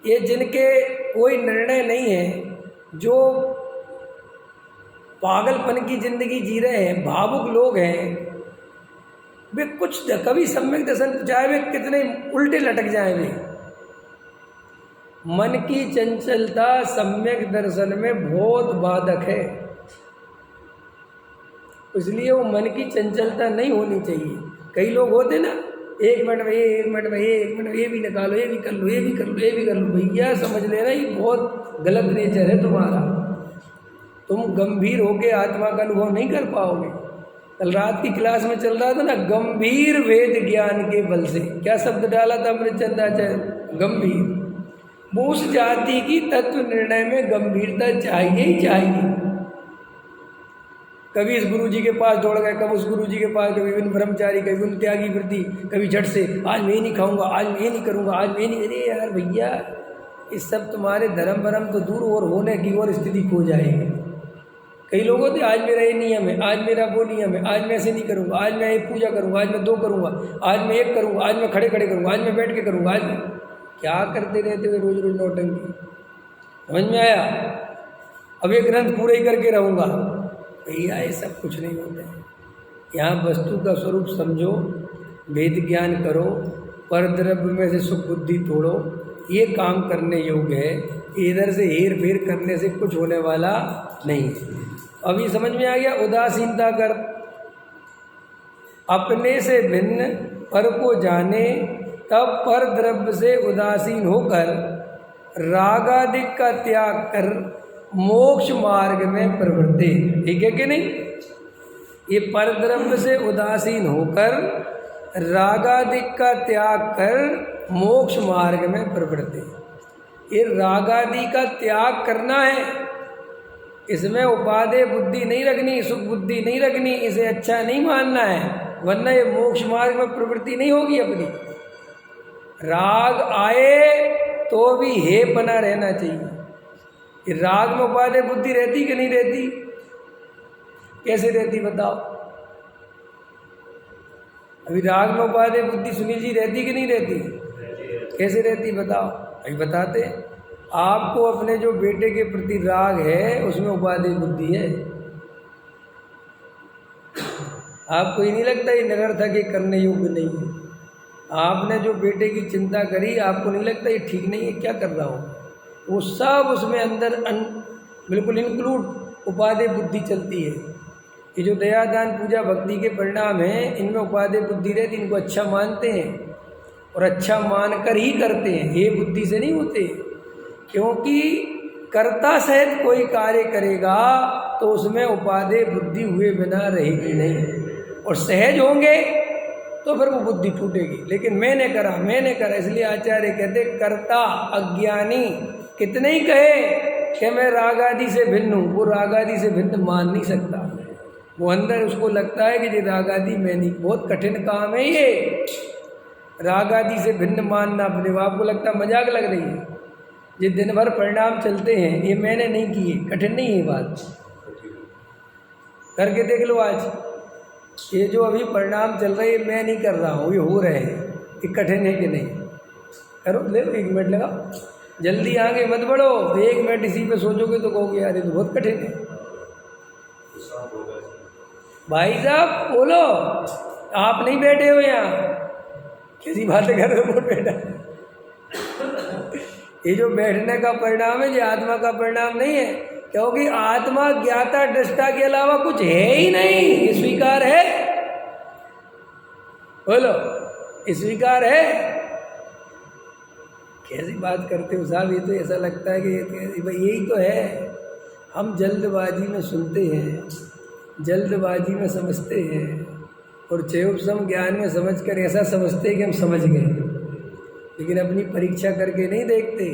ये जिनके कोई निर्णय नहीं है, जो पागलपन की जिंदगी जी रहे हैं, भावुक लोग हैं, वे कुछ कभी सम्यक दर्शन, चाहे वे कितने उल्टे लटक जाए, वे मन की चंचलता सम्यक दर्शन में बहुत बाधक है। इसलिए वो मन की चंचलता नहीं होनी चाहिए। कई लोग होते ना, 1 मिनट में ये, 1 मिनट में ये, 1 मिनट में ये भी निकालो, ये भी कर लो, ये भी कर लो, ये भी कर लो। भैया समझ लेना, ये बहुत गलत नेचर है तुम्हारा। तुम गंभीर होके आत्मा का अनुभव नहीं कर पाओगे। कल रात की क्लास में चल रहा था ना, गंभीर वेद ज्ञान के बल से, क्या शब्द डाला था अमृतचंद आचार्य? गंभीर। वो उस जाति की तत्व निर्णय में गंभीरता चाहिए ही चाहिए। कभी इस गुरु जी के पास दौड़ गए, कभी उस गुरु जी के पास, कभी उन ब्रह्मचारी, कभी उन त्यागी वृत्ति, कभी झट से आज मैं ये नहीं खाऊंगा, आज मैं ये नहीं करूंगा, आज मैं नहीं। अरे यार भैया, इस सब तुम्हारे धर्म भरम तो दूर और होने की और स्थिति खो जाएगी। कई लोग होते, आज मेरा ये नियम है, आज मेरा वो नियम है, आज मैं ऐसे नहीं करूंगा, आज मैं एक पूजा करूंगा, आज मैं 2 करूंगा, आज मैं 1 करूंगा, आज मैं खड़े खड़े करूंगा, आज मैं बैठ के करूंगा। आज क्या करते रहते हुए रोज रोज नौटंकी? समझ में आया? अब ये ग्रंथ पूरे ही करके रहूंगा। भैया ये सब कुछ नहीं होता है। यहाँ वस्तु का स्वरूप समझो, वेद ज्ञान करो, परद्रव्य में से सुख बुद्धि तोड़ो, ये काम करने योग्य है। इधर से हेर फेर करने से कुछ होने वाला नहीं है। अभी समझ में आ गया? उदासीनता कर, अपने से भिन्न पर को जाने, तब पर द्रव्य से उदासीन होकर रागादिक का त्याग कर मोक्ष मार्ग में प्रवृत्ति। ठीक है कि नहीं? ये पर द्रव्य से उदासीन होकर रागादिक का त्याग कर मोक्ष मार्ग में प्रवृत्ति। ये रागादि का त्याग करना है, इसमें उपादेय बुद्धि नहीं रखनी, सुख बुद्धि नहीं रखनी, इसे अच्छा नहीं मानना है, वरना ये मोक्ष मार्ग में प्रवृत्ति नहीं होगी अपनी। राग आए तो भी हे बना रहना चाहिए। ये राग में उपादेय बुद्धि रहती कि नहीं रहती? कैसे रहती बताओ? अभी राग में उपादेय बुद्धि सुनील जी रहती कि नहीं रहती? कैसे रहती बताओ? अभी बताते। आपको अपने जो बेटे के प्रति राग है उसमें उपादेय बुद्धि है। आपको ये नहीं लगता ये निरर्थक, ये करने योग्य नहीं है? आपने जो बेटे की चिंता करी, आपको नहीं लगता ये ठीक नहीं है, क्या कर रहा हूँ? वो सब उसमें अंदर बिल्कुल इंक्लूड उपादेय बुद्धि चलती है। ये जो दया दान पूजा भक्ति के परिणाम हैं, इनमें उपादेय बुद्धि रहती, इनको अच्छा मानते हैं और अच्छा मानकर ही करते हैं, ये बुद्धि से नहीं होते। क्योंकि कर्ता सहित कोई कार्य करेगा तो उसमें उपादेय बुद्धि हुए बिना रहेगी नहीं, और सहज होंगे तो फिर वो बुद्धि टूटेगी। लेकिन मैंने करा, इसलिए आचार्य कहते कर्ता अज्ञानी कितने ही कहे कि मैं राग आदि से भिन्न हूँ, वो राग आदि से भिन्न मान नहीं सकता। वो अंदर उसको लगता है कि ये राग आदि मैं नहीं। बहुत कठिन काम है ये, राग आदि से भिन्न मानना। अपने आपको लगता मजाक लग रही है? ये दिन भर परिणाम चलते हैं, ये मैंने नहीं किए, कठिन नहीं है बात? करके देख लो आज। ये जो अभी परिणाम चल रहे हैं मैं नहीं कर रहा हूँ, ये हो रहे हैं, ये कठिन है कि नहीं? करो, ले 1 मिनट लगाओ, जल्दी आगे मत बढ़ो। 1 मिनट इसी पे सोचोगे तो कहोगे यार ये तो बहुत कठिन है। भाई साहब बोलो, आप नहीं बैठे हो यहाँ, कैसी बातें कर रहे हो? बैठा ये जो बैठने का परिणाम है, ये आत्मा का परिणाम नहीं है। क्योंकि आत्मा ज्ञाता दृष्टा के अलावा कुछ है ही नहीं। ये स्वीकार है? बोलो, ये स्वीकार है? कैसी बात करते हो साहब? ये तो ऐसा लगता है कि भाई यही तो है। हम जल्दबाजी में सुनते हैं, जल्दबाजी में समझते हैं, और चेयोपसम ज्ञान में समझकर ऐसा समझते हैं कि हम समझ गए, लेकिन अपनी परीक्षा करके नहीं देखते।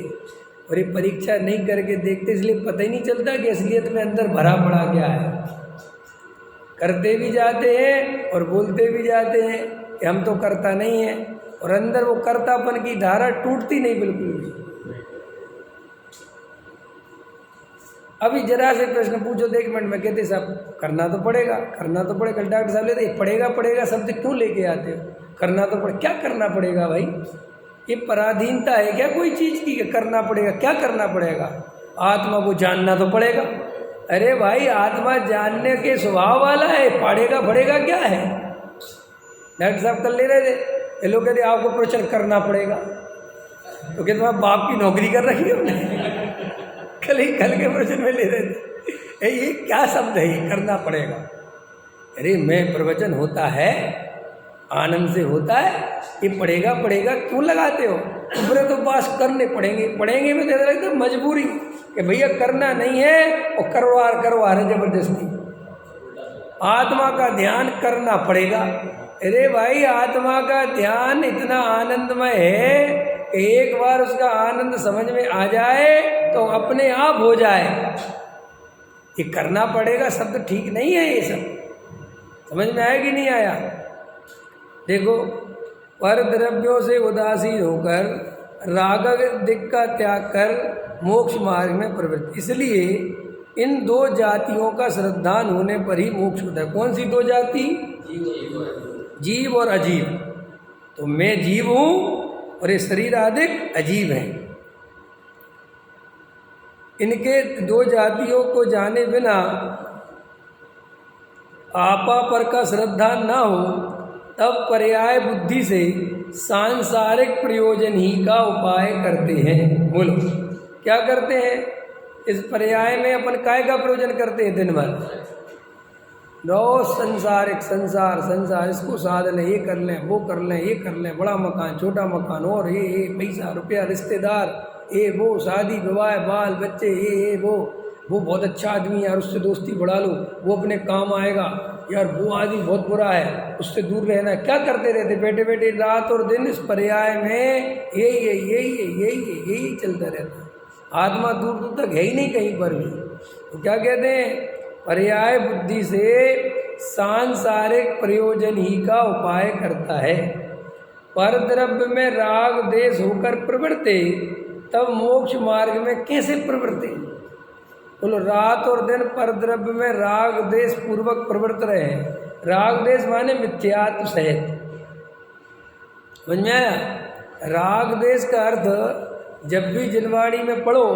और ये परीक्षा नहीं करके देखते, इसलिए पता ही नहीं चलता कि असलियत में अंदर भरा पड़ा क्या है। करते भी जाते हैं और बोलते भी जाते हैं कि हम तो करता नहीं है, और अंदर वो कर्तापन की धारा टूटती नहीं बिल्कुल भी। अभी जरा से प्रश्न पूछो तो 1 मिनट में कहते साहब करना तो पड़ेगा, करना तो पड़ेगा। डॉक्टर साहब लेते पड़ेगा पड़ेगा शब्द क्यों लेके आते हो? करना तो पड़े, क्या करना पड़ेगा भाई? ये पराधीनता है क्या कोई चीज़ की? करना पड़ेगा, क्या करना पड़ेगा? आत्मा को जानना तो पड़ेगा। अरे भाई आत्मा जानने के स्वभाव वाला है, पड़ेगा पड़ेगा क्या है? डॉक्टर साहब कल ले रहे थे, ये लोग कहते आपको प्रवचन करना पड़ेगा, तो क्या तुम्हारे बाप की नौकरी कर रखी है हमने? कल के प्रवचन में ले रहे थे, ये क्या शब्द है ये करना पड़ेगा? अरे मैं प्रवचन होता है आनंद से होता है, ये पड़ेगा पड़ेगा क्यों लगाते हो? ऊपरे तो पास करने पड़ेंगे, पड़ेंगे में कहते रहते मजबूरी कि भैया करना नहीं है और करवा रहे जबरदस्ती। आत्मा का ध्यान करना पड़ेगा। अरे भाई आत्मा का ध्यान इतना आनंदमय है कि एक बार उसका आनंद समझ में आ जाए तो अपने आप हो जाए। ये करना पड़ेगा शब्द ठीक नहीं है, ये सब समझ में आया कि नहीं आया? देखो, पर द्रव्यों से उदासीन होकर राग दिक का त्याग कर मोक्ष मार्ग में प्रवृत्ति। इसलिए इन 2 जातियों का श्रद्धान होने पर ही मोक्ष होता है। कौन सी 2 जाति? जीव और अजीव। तो मैं जीव हूँ और ये शरीर आदि अजीब है। इनके 2 जातियों को जाने बिना आपा पर का श्रद्धा ना हो तब पर्याय बुद्धि से सांसारिक प्रयोजन ही का उपाय करते हैं। बोलो क्या करते हैं? इस पर्याय में अपन काय का प्रयोजन करते हैं? दिन भर रोज संसारिक संसार इसको साधन है, ये कर लें वो कर लें ये कर लें, बड़ा मकान छोटा मकान और ये पैसा रुपया रिश्तेदार ये वो शादी विवाह बाल बच्चे ये वो बहुत अच्छा आदमी है यार उससे दोस्ती बढ़ा लो, वो अपने काम आएगा यार, वो आदमी बहुत बुरा है उससे दूर रहना। क्या करते रहते बैठे बैठे रात और दिन इस पर्याय में यही चलता रहता है। आत्मा दूर दूर तक है ही नहीं कहीं पर भी। तो क्या कहते हैं? पर्याय बुद्धि से सांसारिक प्रयोजन ही का उपाय करता है। पर द्रव्य में राग देश होकर प्रवृत्ति तब मोक्ष मार्ग में कैसे प्रवृत्ति? बोलो रात और दिन पर द्रव्य में राग देश पूर्वक प्रवृत्त रहे। राग देश माने मिथ्यात्व सहित। समझ में आया? राग देश का अर्थ जब भी जिनवाणी में पढ़ो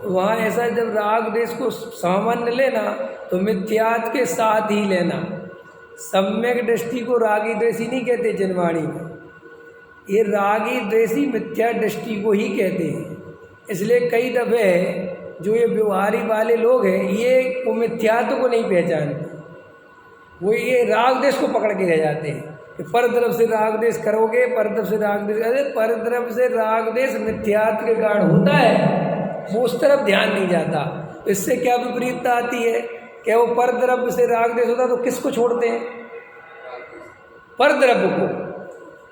तो वहाँ ऐसा जब राग देश को सामान्य लेना तो मिथ्यात्व के साथ ही लेना। सम्यक दृष्टि को रागी द्वेषी नहीं कहते जिनवाणी में, ये रागी द्वेषी मिथ्या दृष्टि को ही कहते हैं। इसलिए कई दफे जो ये व्यवहारी वाले लोग हैं ये वो मिथ्यात्व को नहीं पहचानते, वो ये राग देश को पकड़ के रह जाते हैं कि पर तरफ से राग देश करोगे, पर तरफ से राग देश। अरे पर तरफ से राग देश मिथ्यात्व के कारण होता है, वो उस तरफ ध्यान नहीं जाता। इससे क्या विपरीतता आती है? क्या वो पर तरफ से राग देश होता तो किसको छोड़ते हैं? पर तरफ को।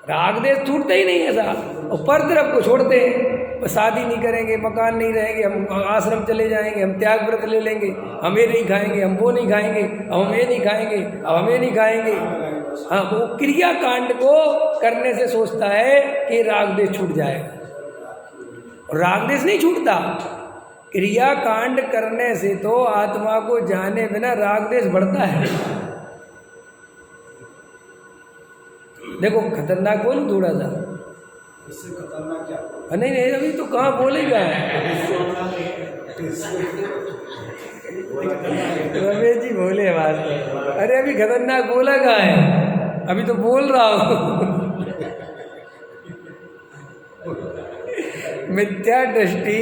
राग देश छूटता ही नहीं ऐसा, और पर तरफ को छोड़ते हैं। शादी नहीं करेंगे, मकान नहीं रहेंगे, हम आश्रम चले जाएंगे, हम त्याग व्रत ले लेंगे, हम ये नहीं खाएंगे, हम वो नहीं खाएंगे, अब हम ये नहीं खाएंगे, अब हम ये नहीं खाएंगे। हाँ, वो क्रिया कांड को करने से सोचता है कि राग देश छूट जाएगा, और राग देश नहीं छूटता। क्रिया कांड करने से तो आत्मा को जाने बिना राग देश बढ़ता है। देखो खतरनाक बोलूं थोड़ा सा? इससे खतरनाक क्या? नहीं अभी तो कहाँ बोलेगा रमेश जी बोले बात तो। अरे अभी खतरनाक बोला कहाँ है? अभी तो बोल रहा हूँ। मिथ्या दृष्टि,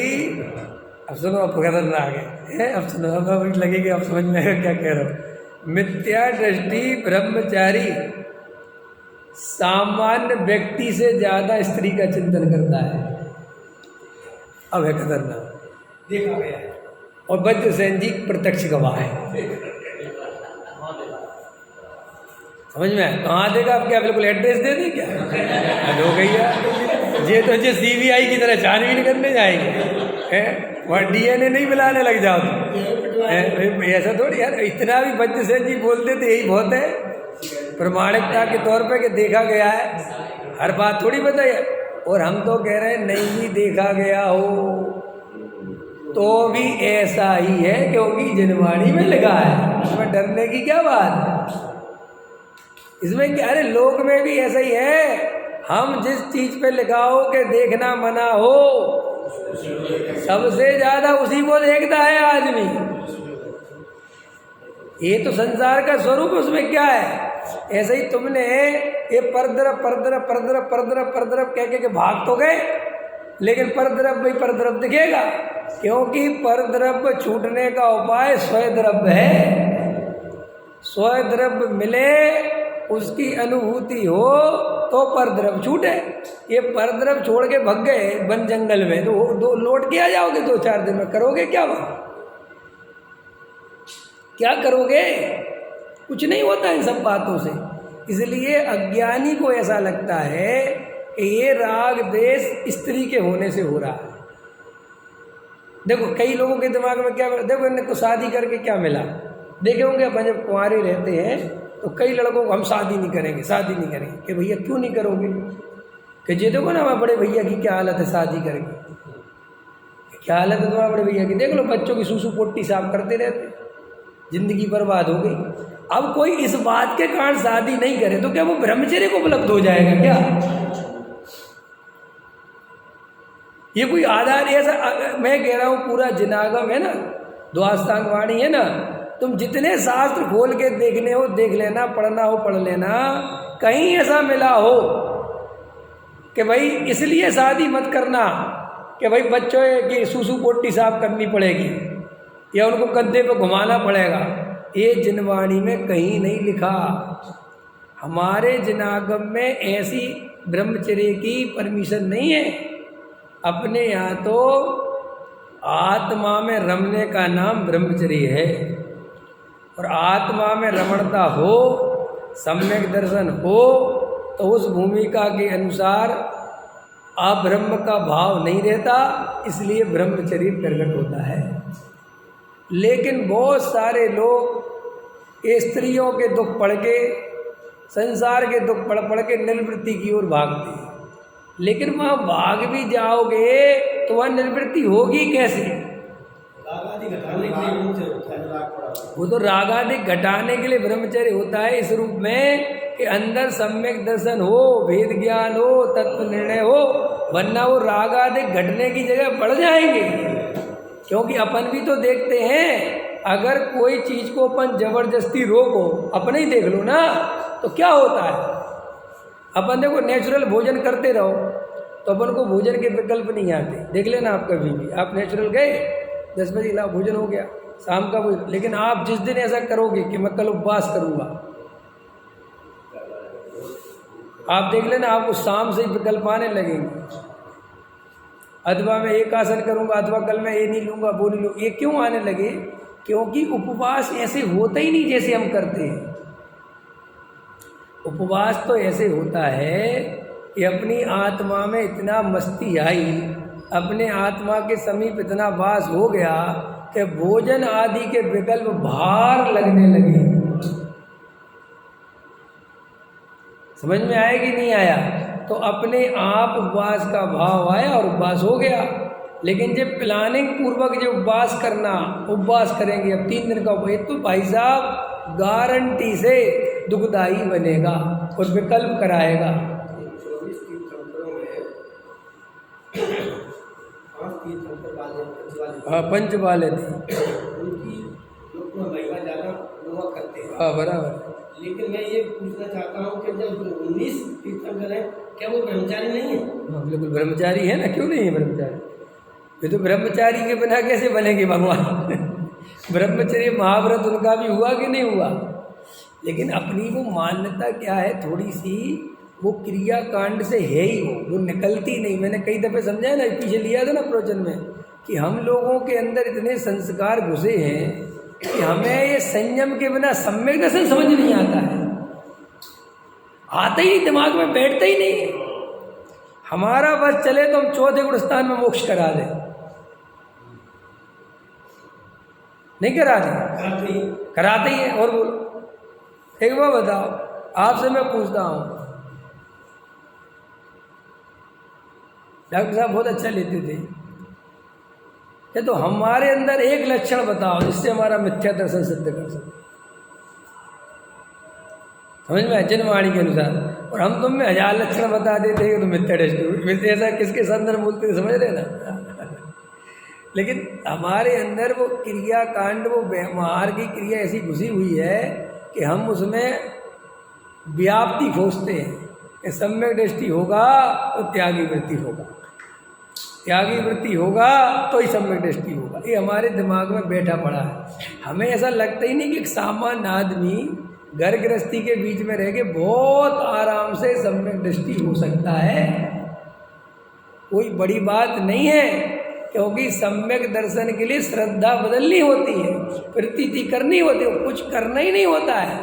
अब सुनो अब खतरनाक है, अब सुनो अब अभी लगेगा अब समझ में आएगा क्या कह रहा हूँ। मिथ्या दृष्टि ब्रह्मचारी सामान्य व्यक्ति से ज़्यादा स्त्री का चिंतन करता है। अब है खतरनाक, देखा गया है और वज्रसेन जी प्रत्यक्ष गवाह है। समझ में? कहाँ देगा? आप क्या बिल्कुल एड्रेस दे दें क्या? हो गई यार, ये तो जो CBI की तरह छानबीन करने जाएंगे हैं। वह डीएनए नहीं मिलाने लग जाओ तुम। ऐसा थोड़ी यार, इतना भी बच्चे से जी बोलते तो यही बहुत है प्रमाणिकता के तौर पे कि देखा गया है, हर बात थोड़ी बताइए। और हम तो कह रहे हैं नहीं भी देखा गया हो तो भी ऐसा ही है, क्योंकि जिनवाणी में लिखा है, इसमें डरने की क्या बात है। इसमें क्या, अरे लोक में भी ऐसा ही है, हम जिस चीज पे लिखा हो कि देखना मना हो, सबसे ज्यादा उसी को देखता है आदमी। ये तो संसार का स्वरूप, उसमें क्या है। ऐसे ही तुमने ये परद्रव परद्रव परद्रव परद्रव परद्रव कह के भाग तो गए, लेकिन परद्रव भाई परद्रव दिखेगा, क्योंकि परद्रव छूटने का उपाय स्वद्रव्य है। स्वद्रव्य मिले, उसकी अनुभूति हो तो परद्रव छूटे। ये परद्रव छोड़ के भग गए वन जंगल में, तो दो लौट के आ जाओगे 2-4 दिन में, करोगे क्या वहां, क्या करोगे, कुछ नहीं होता इन सब बातों से। इसलिए अज्ञानी को ऐसा लगता है कि ये राग देश स्त्री के होने से हो रहा है। देखो कई लोगों के दिमाग में क्या, देखो इनको शादी करके क्या मिला, देखे होंगे अपन जब कुंवारे रहते हैं तो कई लड़कों को हम शादी नहीं करेंगे, शादी नहीं करेंगे। कि भैया क्यों नहीं करोगे, कि ये देखो ना हमारे बड़े भैया की क्या हालत है, शादी करेंगे क्या हालत है तुम्हारे बड़े भैया की, देख लो बच्चों की सूसू पोटी साफ करते रहते, जिंदगी बर्बाद हो गई। अब कोई इस बात के कारण शादी नहीं करे तो क्या वो ब्रह्मचर्य को उपलब्ध हो जाएगा क्या। ये कोई आधार ऐसा, मैं कह रहा हूं पूरा जिनागम है ना, द्वादशांग वाणी है ना, तुम जितने शास्त्र खोल के देखने हो देख लेना, पढ़ना हो पढ़ लेना, कहीं ऐसा मिला हो कि भाई इसलिए शादी मत करना कि भाई बच्चों की सूसू पोटी साफ करनी पड़ेगी या उनको कंधे पे घुमाना पड़ेगा, ये जिनवाणी में कहीं नहीं लिखा। हमारे जिनागम में ऐसी ब्रह्मचर्य की परमिशन नहीं है। अपने यहाँ तो आत्मा में रमने का नाम ब्रह्मचर्य है, और आत्मा में रमणता हो, सम्यक दर्शन हो, तो उस भूमिका के अनुसार अब्रह्म का भाव नहीं रहता, इसलिए ब्रह्मचर्य प्रकट होता है। लेकिन बहुत सारे लोग स्त्रियों के दुख पढ़ के, संसार के दुख पढ़ के निर्वृत्ति की ओर भागते हैं। लेकिन वहाँ भाग भी जाओगे तो वह निर्वृत्ति होगी कैसे, वो तो रागादि घटाने के लिए ब्रह्मचर्य होता है इस रूप में कि अंदर सम्यक दर्शन हो, वेद ज्ञान हो, तत्व निर्णय हो, वरना वो रागादि घटने की जगह बढ़ जाएंगे। क्योंकि अपन भी तो देखते हैं, अगर कोई चीज को अपन जबरदस्ती रोको, अपने ही देख लो ना, तो क्या होता है। अपन देखो नेचुरल भोजन करते रहो तो अपन को भोजन के विकल्प नहीं आते। देख लेना आप कभी भी, आप नेचुरल गए 10 बजे ला भोजन हो गया, शाम का भोजन, लेकिन आप जिस दिन ऐसा करोगे कि मैं कल उपवास करूँगा, आप देख लेना आपको शाम से ही विकल्प आने लगेंगे। अथवा मैं एक आसन करूँगा, अथवा कल मैं ये नहीं लूँगा, वो नहीं लूँगा। ये क्यों आने लगे, क्योंकि उपवास ऐसे होता ही नहीं जैसे हम करते हैं। उपवास तो ऐसे होता है कि अपनी आत्मा में इतना मस्ती आई, अपने आत्मा के समीप इतना वास हो गया कि भोजन आदि के विकल्प भार लगने लगे। समझ में आया कि नहीं आया। तो अपने आप उपवास का भाव आया और उपवास हो गया। लेकिन जब प्लानिंग पूर्वक जो उपवास करना, उपवास करेंगे अब 3 दिन का उपवास, तो भाई साहब गारंटी से दुखदाई बनेगा और विकल्प कराएगा। 24 तीर्थंकरों में 5 तीर्थंकर वाले हाँ पंच वाले थे, उनकी लोग महिमा ज़्यादा हुआ करते हैं। हाँ बराबर। लेकिन मैं ये पूछना चाहता हूँ कि जब 19 तीर्थंकर हैं, क्या वो ब्रह्मचारी नहीं है? हाँ बिल्कुल ब्रह्मचारी है ना, क्यों नहीं है ब्रह्मचारी। ये तो ब्रह्मचारी के बिना कैसे बनेंगे भगवान। ब्रह्मचर्य महाव्रत उनका भी हुआ कि नहीं हुआ। लेकिन अपनी वो मान्यता क्या है, थोड़ी सी वो क्रिया कांड से है ही, वो निकलती नहीं। मैंने कई दफ़े समझाया ना, पीछे लिया था ना प्रवचन में, कि हम लोगों के अंदर इतने संस्कार घुसे हैं कि हमें ये संयम के बिना सम्यक दर्शन समझ नहीं आता है, आता ही नहीं, दिमाग में बैठता ही नहीं है। हमारा बस चले तो हम चौथे गुण स्थान में मोक्ष करा दें, नहीं कराते? कराते ही कराते ही है। और बोलो, एक बार बताओ, आपसे मैं पूछता हूँ, डॉक्टर साहब बहुत अच्छा लेते थे, ये तो हमारे अंदर एक लक्षण बताओ जिससे हमारा मिथ्या दर्शन सिद्ध कर सके। समझ में आया? जनवाणी के अनुसार। और हम तुम में 1000 लक्षण बता देते हैं कि तुम मिथ्या दृष्टि, ऐसा किसके संदर्भ बोलते थे, समझ रहे ना? लेकिन हमारे अंदर वो क्रिया कांड, वो व्यवहार की क्रिया ऐसी घुसी हुई है कि हम उसमें व्याप्ति खोजते हैं कि सम्यक दृष्टि होगा तो त्यागी वृत्ति होगा, त्यागी वृत्ति होगा तो ही सम्यक दृष्टि होगा। ये हमारे दिमाग में बैठा पड़ा है। हमें ऐसा लगता ही नहीं कि एक सामान्य आदमी घर गृहस्थी के बीच में रह के बहुत आराम से सम्यक दृष्टि हो सकता है। कोई बड़ी बात नहीं है, क्योंकि सम्यक दर्शन के लिए श्रद्धा बदलनी होती है, प्रतीति करनी होती है, कुछ करना ही नहीं होता है।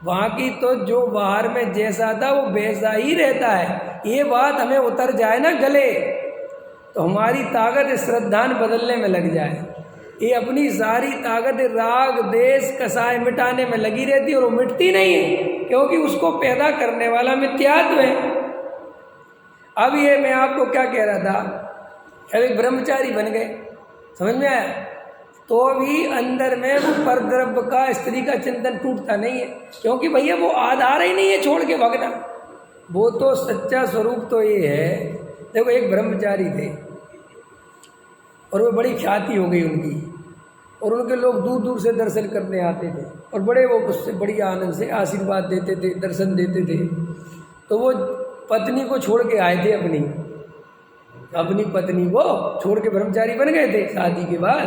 बाकी तो जो बाहर में जैसा था वो वैसा ही रहता है। ये बात हमें उतर जाए ना गले, तो हमारी ताकत श्रद्धान बदलने में लग जाए। ये अपनी सारी ताकत राग देश कसाय मिटाने में लगी रहती है, और वो मिटती नहीं है, क्योंकि उसको पैदा करने वाला मिथ्यात्व है। अब ये मैं आपको क्या कह रहा था, अभी ब्रह्मचारी बन गए, समझ में आया? तो भी अंदर में वो परद्रव्य का, स्त्री का चिंतन टूटता नहीं है, क्योंकि भैया वो आधार ही नहीं है छोड़ के भागना। वो तो सच्चा स्वरूप तो ये है। देखो, एक ब्रह्मचारी थे और वो बड़ी ख्याति हो गई उनकी, और उनके लोग दूर दूर से दर्शन करने आते थे, और बड़े वो उससे बड़ी आनंद से आशीर्वाद देते थे, दर्शन देते थे। तो वो पत्नी को छोड़ के आए थे, अपनी पत्नी को छोड़ के ब्रह्मचारी बन गए थे शादी के बाद।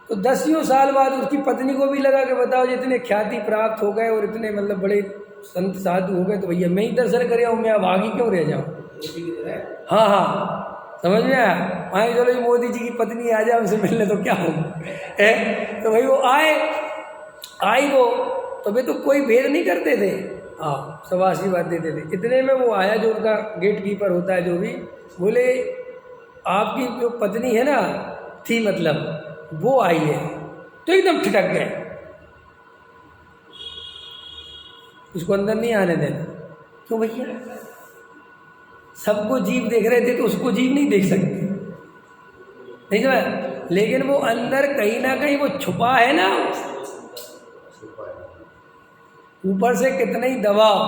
तो 10 साल बाद उसकी पत्नी को भी लगा कि बताओ, जितने ख्याति प्राप्त हो गए और इतने मतलब बड़े संत साधु हो गए, तो भैया मैं ही दर्शन कर आऊँ, मैं अब आगे क्यों रह जाऊँ? हाँ हाँ, समझ में आया? हाँ, चलो मोदी जी की पत्नी आ जाए, उनसे मिलने तो क्या हो है। तो भाई वो आई वो, तो वे तो कोई भेद नहीं करते थे, हाँ, सब आशीर्वाद देते थे। इतने में वो आया, जो उनका गेट कीपर होता है, जो भी, बोले आपकी जो पत्नी है ना, थी मतलब, वो आई है। तो एकदम ठिठक गए, उसको अंदर नहीं आने देना। क्यों भैया? सबको जीव देख रहे थे, तो उसको जीव नहीं देख सकते, नहीं समझ? लेकिन वो अंदर कहीं ना कहीं वो छुपा है ना, ऊपर से कितना ही दबाव,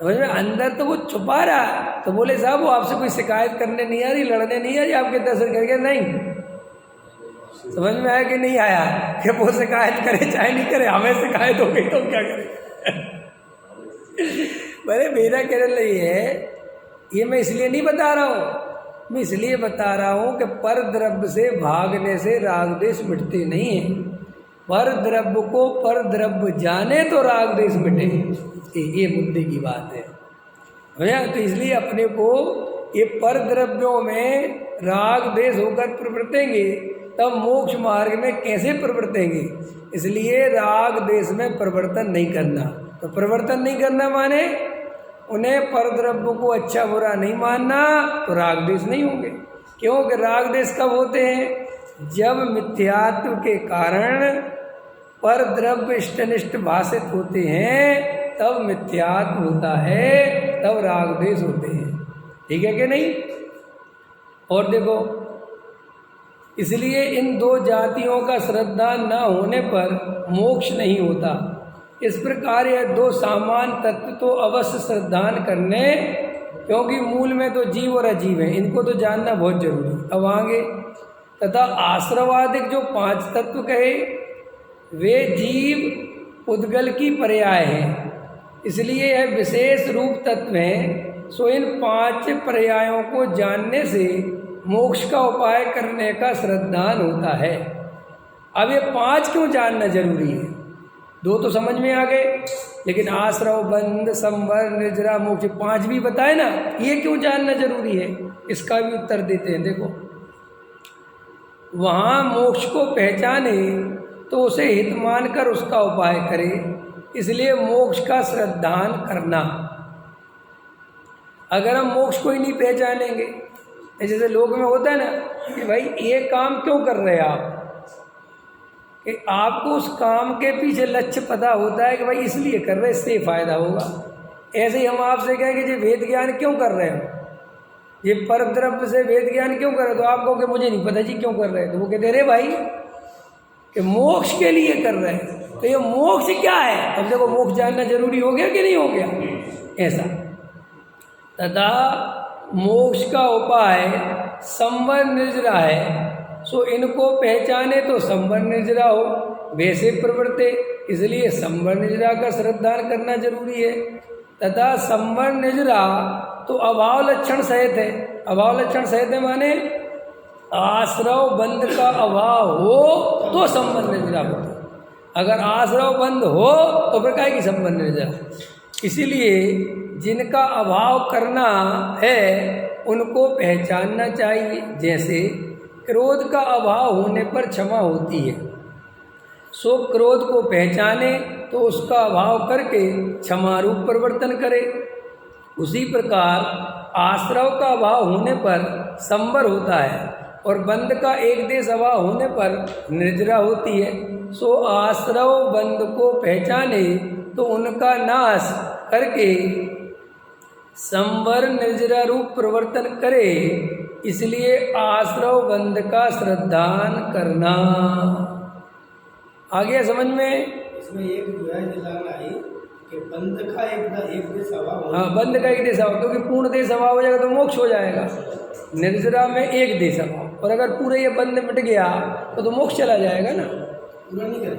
समझ में, अंदर तो वो छुपा रहा। तो बोले साहब, वो आपसे कोई शिकायत करने नहीं आ रही, लड़ने नहीं आ रही, आपके दर्शन करके? नहीं। समझ में आया कि नहीं आया? कि वो शिकायत करे चाहे नहीं करे, हमें शिकायत हो गई तो क्या करें? मेरे मेरा कहने लिए है, ये मैं इसलिए नहीं बता रहा हूँ, मैं इसलिए बता रहा हूँ कि पर द्रव्य से भागने से राग देश मिटते नहीं है। पर द्रव्य को पर द्रव्य जाने तो राग देश मिटे, ये मुद्दे की बात है भैया। तो इसलिए अपने को ये पर द्रव्यों में राग देश होकर प्रवर्तेंगे, तब मोक्ष मार्ग में कैसे प्रवर्तेंगे? इसलिए राग देश में परिवर्तन नहीं करना। तो परिवर्तन नहीं करना माने उन्हें परद्रव्य को अच्छा बुरा नहीं मानना, तो राग देश नहीं होंगे। क्योंकि राग देश कब होते हैं? जब मिथ्यात्व के कारण परद्रव्य इष्टनिष्ठ भाषित होते हैं, तब मिथ्यात्व होता है, तब राग देश होते हैं। ठीक है कि नहीं? और देखो, इसलिए इन दो जातियों का श्रद्धा न होने पर मोक्ष नहीं होता। इस प्रकार यह दो समान तत्व तो अवश्य श्रद्धान करने, क्योंकि मूल में तो जीव और अजीव है, इनको तो जानना बहुत जरूरी। अब आगे, तथा आश्रवादिक जो 5 तत्व कहे, वे जीव उद्गल की पर्याय हैं, इसलिए यह विशेष रूप तत्व हैं। सो इन 5 पर्यायों को जानने से मोक्ष का उपाय करने का श्रद्धान होता है। अब ये 5 क्यों जानना जरूरी है? 2 तो समझ में आ गए, लेकिन आश्रव, बंध, संवर, निर्जरा, मोक्ष 5 भी बताए ना, ये क्यों जानना जरूरी है? इसका भी उत्तर देते हैं। देखो, वहाँ मोक्ष को पहचाने तो उसे हित मानकर उसका उपाय करे, इसलिए मोक्ष का श्रद्धान करना। अगर हम मोक्ष को ही नहीं पहचानेंगे, जैसे लोग में होता है ना कि भाई ये काम क्यों कर रहे हैं आप, कि आपको उस काम के पीछे लक्ष्य पता होता है कि भाई इसलिए कर रहे, इससे फायदा होगा। ऐसे ही हम आपसे कहें कि ये वेद ज्ञान क्यों कर रहे हो, ये पर द्रव्य से वेद ज्ञान क्यों कर रहे हो, तो आप कहोगे मुझे नहीं पता जी क्यों कर रहे हैं। तो वो कहते अरे भाई कि मोक्ष के लिए कर रहे हैं। तो ये मोक्ष क्या है, अब देखो मोक्ष जानना जरूरी हो गया कि नहीं हो गया। ऐसा तथा मोक्ष का उपाय संवर निर्जरा है, सो इनको पहचाने तो संवर निर्जरा हो, वैसे प्रवृत्ते, इसलिए संवर निर्जरा का श्रद्धान करना जरूरी है। तथा संवर निर्जरा तो अभाव लक्षण सहित है। अभाव लक्षण सहित है माने आश्रव बंध का अभाव हो तो संवर निर्जरा होता है। अगर आश्रव बंध हो तो फिर काहे की संवर निर्जरा। इसीलिए जिनका अभाव करना है उनको पहचानना चाहिए। जैसे क्रोध का अभाव होने पर क्षमा होती है, सो क्रोध को पहचाने तो उसका अभाव करके क्षमा रूप परिवर्तन करे। उसी प्रकार आश्रव का अभाव होने पर संवर होता है और बंध का एक देश अभाव होने पर निर्जरा होती है। सो आश्रव बंध को पहचाने तो उनका नाश करके संवर निर्जरा रूप परिवर्तन करे। इसलिए आश्रव बंध का श्रद्धान करना। आ गया समझ में। इसमें एक जो है दिलाना है कि बंध का एक देश अभाव। हाँ, बंध का एक देश अभाव, क्योंकि पूर्ण देश अभाव हो जाएगा तो मोक्ष हो जाएगा। निर्जरा में एक देश अभाव, और अगर पूरे ये बंध मिट गया तो मोक्ष चला जाएगा ना। पूरा नहीं करें।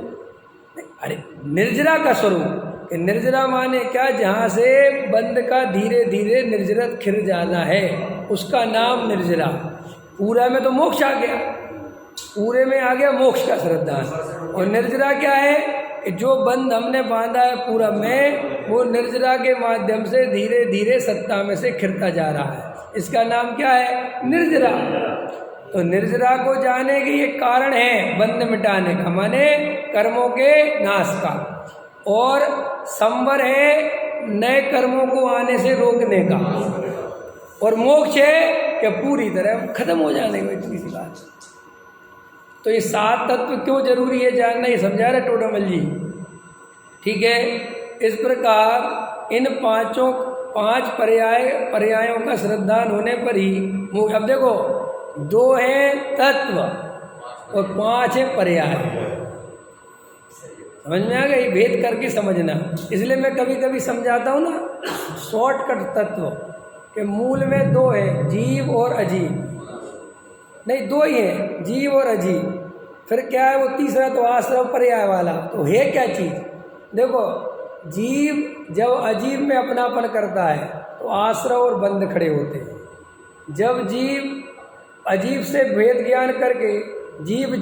अरे निर्जरा का स्वरूप, निर्जरा माने क्या, जहाँ से बंध का धीरे धीरे निर्जरत खिर जाना है उसका नाम निर्जरा। पूरा में तो मोक्ष आ गया, पूरे में आ गया मोक्ष का श्रद्धान। और निर्जरा क्या है कि जो बंध हमने बांधा है पूरा में, वो निर्जरा के माध्यम से धीरे धीरे सत्ता में से खिरता जा रहा है। इसका नाम क्या है, निर्जरा। तो निर्जरा को जाने के ये कारण है बंध मिटाने का, माने कर्मों के नाश का। और संवर है नए कर्मों को आने से रोकने का। और मोक्ष है कि पूरी तरह खत्म हो जाने का। इतनी सी बात। तो ये 7 तत्व क्यों जरूरी है जानना, ये समझा रहे टोडामल जी। ठीक है, इस प्रकार इन 5 पर्यायों का श्रद्धान होने पर ही। अब देखो 2 हैं तत्व और 5 है पर्याय। समझ में आ गई, भेद करके समझना। इसलिए मैं कभी कभी समझाता हूँ ना शॉर्टकट तत्व के मूल में 2 है, जीव और अजीव। नहीं, 2 ही है, जीव और अजीव। फिर क्या है वो तीसरा तो आश्रव पर्याय वाला। तो है क्या चीज़, देखो जीव जब अजीव में अपनापन करता है तो आश्रव और बंध खड़े होते हैं। जब जीव अजीव से भेद ज्ञान करके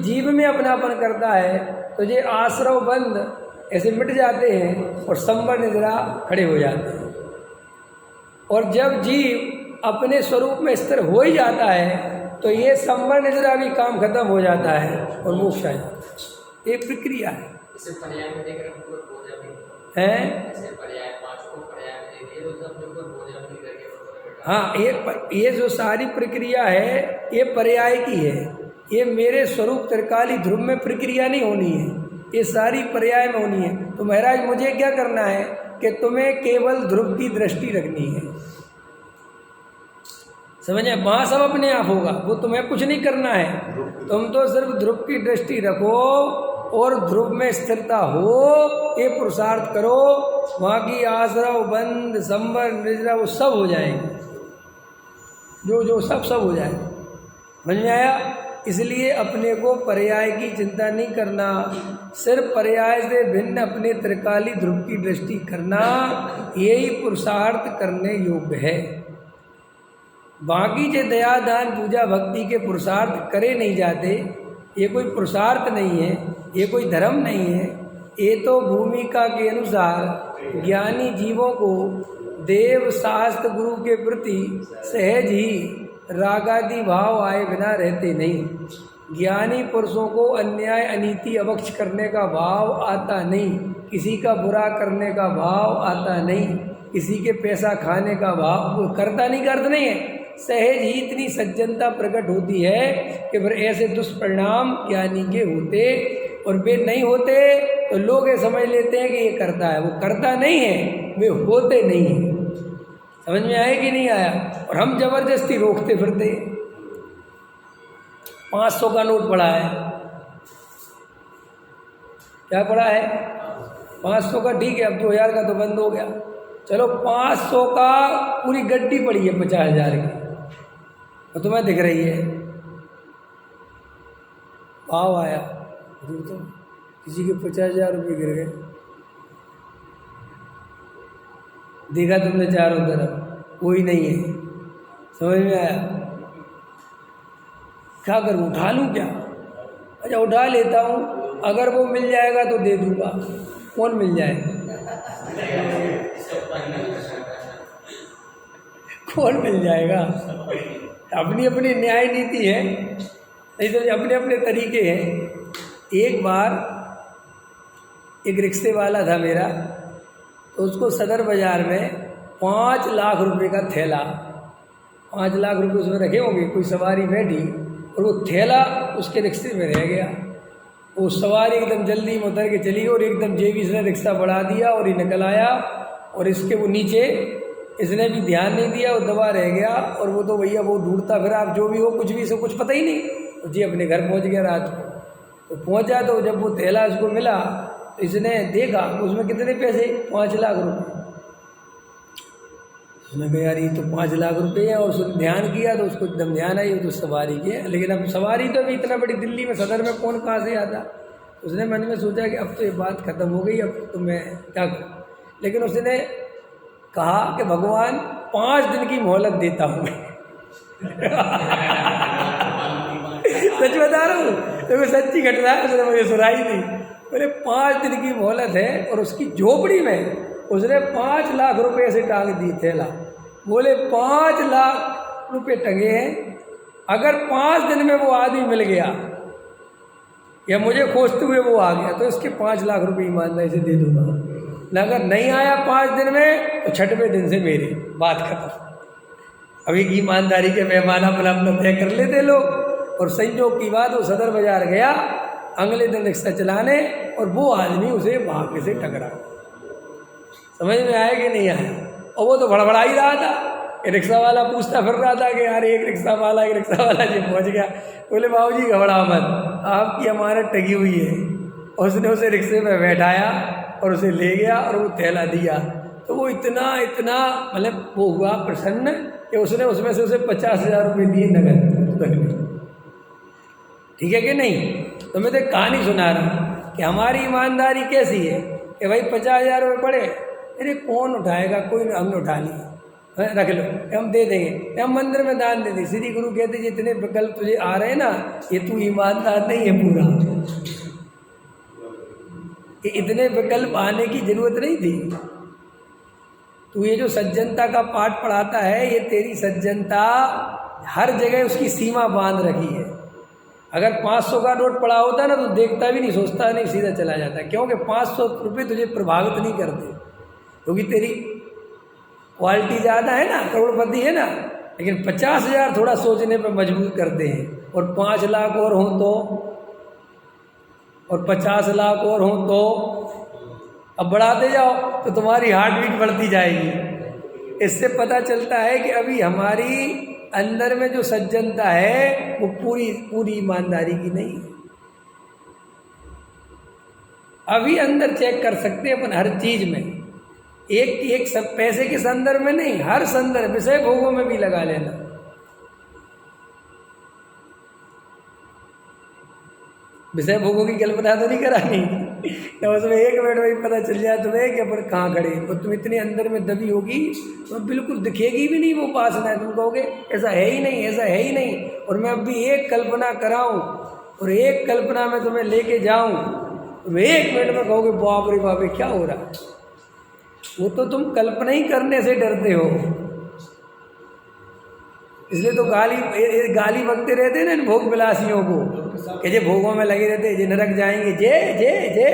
जीव में अपनापन करता है तो ये आश्रव बंध ऐसे मिट जाते हैं और संवर निर्जरा खड़े हो जाते हैं। और जब जीव अपने स्वरूप में स्थिर हो ही जाता है तो ये संवर निर्जरा भी काम खत्म हो जाता है और मोक्ष आ जाता है। ये प्रक्रिया है। इसे पर्याय में देख रहे हैं। हाँ, ये जो सारी प्रक्रिया है ये पर्याय की है। ये मेरे स्वरूप त्रिकाली ध्रुव में प्रक्रिया नहीं होनी है, ये सारी पर्याय में होनी है। तो महाराज मुझे क्या करना है कि तुम्हें केवल ध्रुव की दृष्टि रखनी है। समझे, वहाँ सब अपने आप होगा, वो तुम्हें कुछ नहीं करना है। तुम तो सिर्फ ध्रुव की दृष्टि रखो और ध्रुव में स्थिरता हो, ये पुरुषार्थ करो। वहाँ की आश्रव बंध संवर निर्जरा वो सब हो जाएंगे, जो सब हो जाएगा। समझ में आया। इसलिए अपने को पर्याय की चिंता नहीं करना, सिर्फ पर्याय से भिन्न अपने त्रिकाली ध्रुव की दृष्टि करना, यही पुरुषार्थ करने योग्य है। बाकी जो दया दान पूजा भक्ति के पुरुषार्थ करे नहीं जाते, ये कोई पुरुषार्थ नहीं है, ये कोई धर्म नहीं है। ये तो भूमिका के अनुसार ज्ञानी जीवों को देव शास्त्र गुरु के प्रति सहज ही रागादि भाव आए बिना रहते नहीं। ज्ञानी पुरुषों को अन्याय अनीति अवक्ष करने का भाव आता नहीं, किसी का बुरा करने का भाव आता नहीं, किसी के पैसा खाने का भाव करता नहीं, का अर्थ नहीं है। सहज ही इतनी सज्जनता प्रकट होती है कि फिर ऐसे दुष्परिणाम ज्ञानी के होते और वे नहीं होते तो लोग ये समझ लेते हैं कि ये करता है, वो करता नहीं है, वे होते नहीं हैं। समझ में आया कि नहीं आया? और हम जबरदस्ती रोकते फिरते। 500 का नोट पड़ा है, क्या पड़ा है? 500 का, ठीक है। अब 2000 का तो बंद हो गया, चलो 500 का पूरी गड्डी पड़ी है 50,000 की, और तुम्हें दिख रही है। भाव आया, तो किसी के 50,000 रुपये गिर गए, देखा तुमने चारों तरफ, कोई नहीं है। समझ में आया? क्या करूं, उठा लूं क्या? अच्छा उठा लेता हूं, अगर वो मिल जाएगा तो दे दूंगा। कौन मिल जाएगा? कौन मिल जाएगा? अपनी अपनी न्याय नीति है, नहीं तो अपने अपने तरीके हैं। एक बार एक रिक्शे वाला था मेरा, तो उसको सदर बाज़ार में 5 लाख रुपए का थैला, 5 लाख रुपए उसमें रखे होंगे, कोई सवारी बैठी और वो थैला उसके रिक्शे में रह गया। वो सवारी एकदम जल्दी में उतर के चली गई और एकदम जेबी से रिक्शा बढ़ा दिया और ये निकल आया, और इसके वो नीचे इसने भी ध्यान नहीं दिया, वो दबा रह गया। और वो तो भैया वो ढूंढता फिर, आप जो भी हो कुछ भी से कुछ पता ही नहीं, तो जी अपने घर पहुंच गया रात को। तो पहुंचा तो जब वो थैला उसको मिला तो इसने देखा उसमें कितने पैसे, 5 लाख रुपए। उसने कहा यार ये तो 5 लाख रुपए है, और उसने ध्यान किया तो उसको एकदम ध्यान आई तो सवारी के। लेकिन अब सवारी तो अभी इतना बड़ी दिल्ली में सदर में कौन कहाँ से आता। उसने मन में सोचा कि अब तो ये बात खत्म हो गई, अब तो मैं क्या करूँ। लेकिन उसने कहा कि भगवान 5 दिन की मोहलत देता हूँ मैं। सच बता रहा हूँ, तो सच्ची घटना है, उसने मुझे सुनाई थी। बोले 5 दिन की मोहलत है, और उसकी झोपड़ी में उसने 5 लाख रुपए से टांग दी थैला। बोले 5 लाख रुपए टंगे हैं, अगर 5 दिन में वो आदमी मिल गया या मुझे खोजते हुए वो आ गया तो इसके 5 लाख रुपए ईमानदारी से दे दूंगा। न अगर नहीं आया 5 दिन में तो 6वें दिन से मेरी बात खत्म। अभी ईमानदारी के मेहमान अपना अपना तय कर लेते लोग। और संयोग की बात, वो सदर बाजार गया अगले दिन रिक्शा चलाने, और वो आदमी उसे भाग्य से टकरा। समझ में आया कि नहीं आया? और वो तो भड़बड़ा ही रहा था। रिक्शा वाला पूछता फिर रहा था कि यार एक रिक्शा वाला जी पहुंच गया। बोले बाबूजी घबराओ मत, आपकी अमानत टगी हुई है। और उसने उसे रिक्शे में बैठाया और उसे ले गया और वो थैला दिया। तो वो इतना मतलब वो हुआ प्रसन्न कि उसने उसमें से उसे 50,000 रुपये दिए नगद। ठीक है कि नहीं? तो मैं तो एक कहानी सुना रहा हूँ कि हमारी ईमानदारी कैसी है कि भाई 50,000 रुपये पड़े, अरे कौन उठाएगा, कोई नहीं, हमने उठा लिया, रख लो, हम दे देंगे, हम मंदिर में दान दे दें। श्री गुरु कहते जितने विकल्प तुझे आ रहे हैं ना, ये तू ईमानदार नहीं है पूरा। ये इतने विकल्प आने की जरूरत नहीं थी। तू ये जो सज्जनता का पाठ पढ़ाता है, ये तेरी सज्जनता हर जगह उसकी सीमा बांध रखी है। अगर 500 का नोट पड़ा होता ना तो देखता भी नहीं, सोचता नहीं, सीधा चला जाता। क्योंकि 500 रुपये तुझे प्रभावित नहीं करते, क्योंकि तेरी क्वालिटी ज़्यादा है ना, करोड़पति है ना। लेकिन 50,000 थोड़ा सोचने पर मजबूर करते हैं। और 5 लाख और हों तो, और 50 लाख और हों तो, अब बढ़ाते जाओ तो तुम्हारी हार्ट बीट बढ़ती जाएगी। इससे पता चलता है कि अभी हमारी अंदर में जो सज्जनता है वो पूरी ईमानदारी की नहीं है। अभी अंदर चेक कर सकते हैं अपन हर चीज में, एक सब पैसे के संदर्भ में नहीं, हर संदर्भ, विषय भोगों में भी लगा लेना। विषय भोगों की कल्पना तो नहीं करानी, तो उसमें 1 मिनट में पता चल जाए तुम्हें कि अपन कहाँ खड़े। और तुम इतने अंदर में दबी होगी तो बिल्कुल दिखेगी भी नहीं वो वासना है। तुम कहोगे ऐसा है ही नहीं, ऐसा है ही नहीं। और मैं अब भी एक कल्पना कराऊं और एक कल्पना में तुम्हें लेके जाऊं, तुम 1 मिनट में कहोगे बाप रे बाप क्या हो रहा है। वो तो तुम कल्पना ही करने से डरते हो, इसलिए तो गाली बकते रहते हैं ना इन भोग विलासियों को कि जे भोगों में लगे रहते, जे नरक जाएंगे, जे जे जे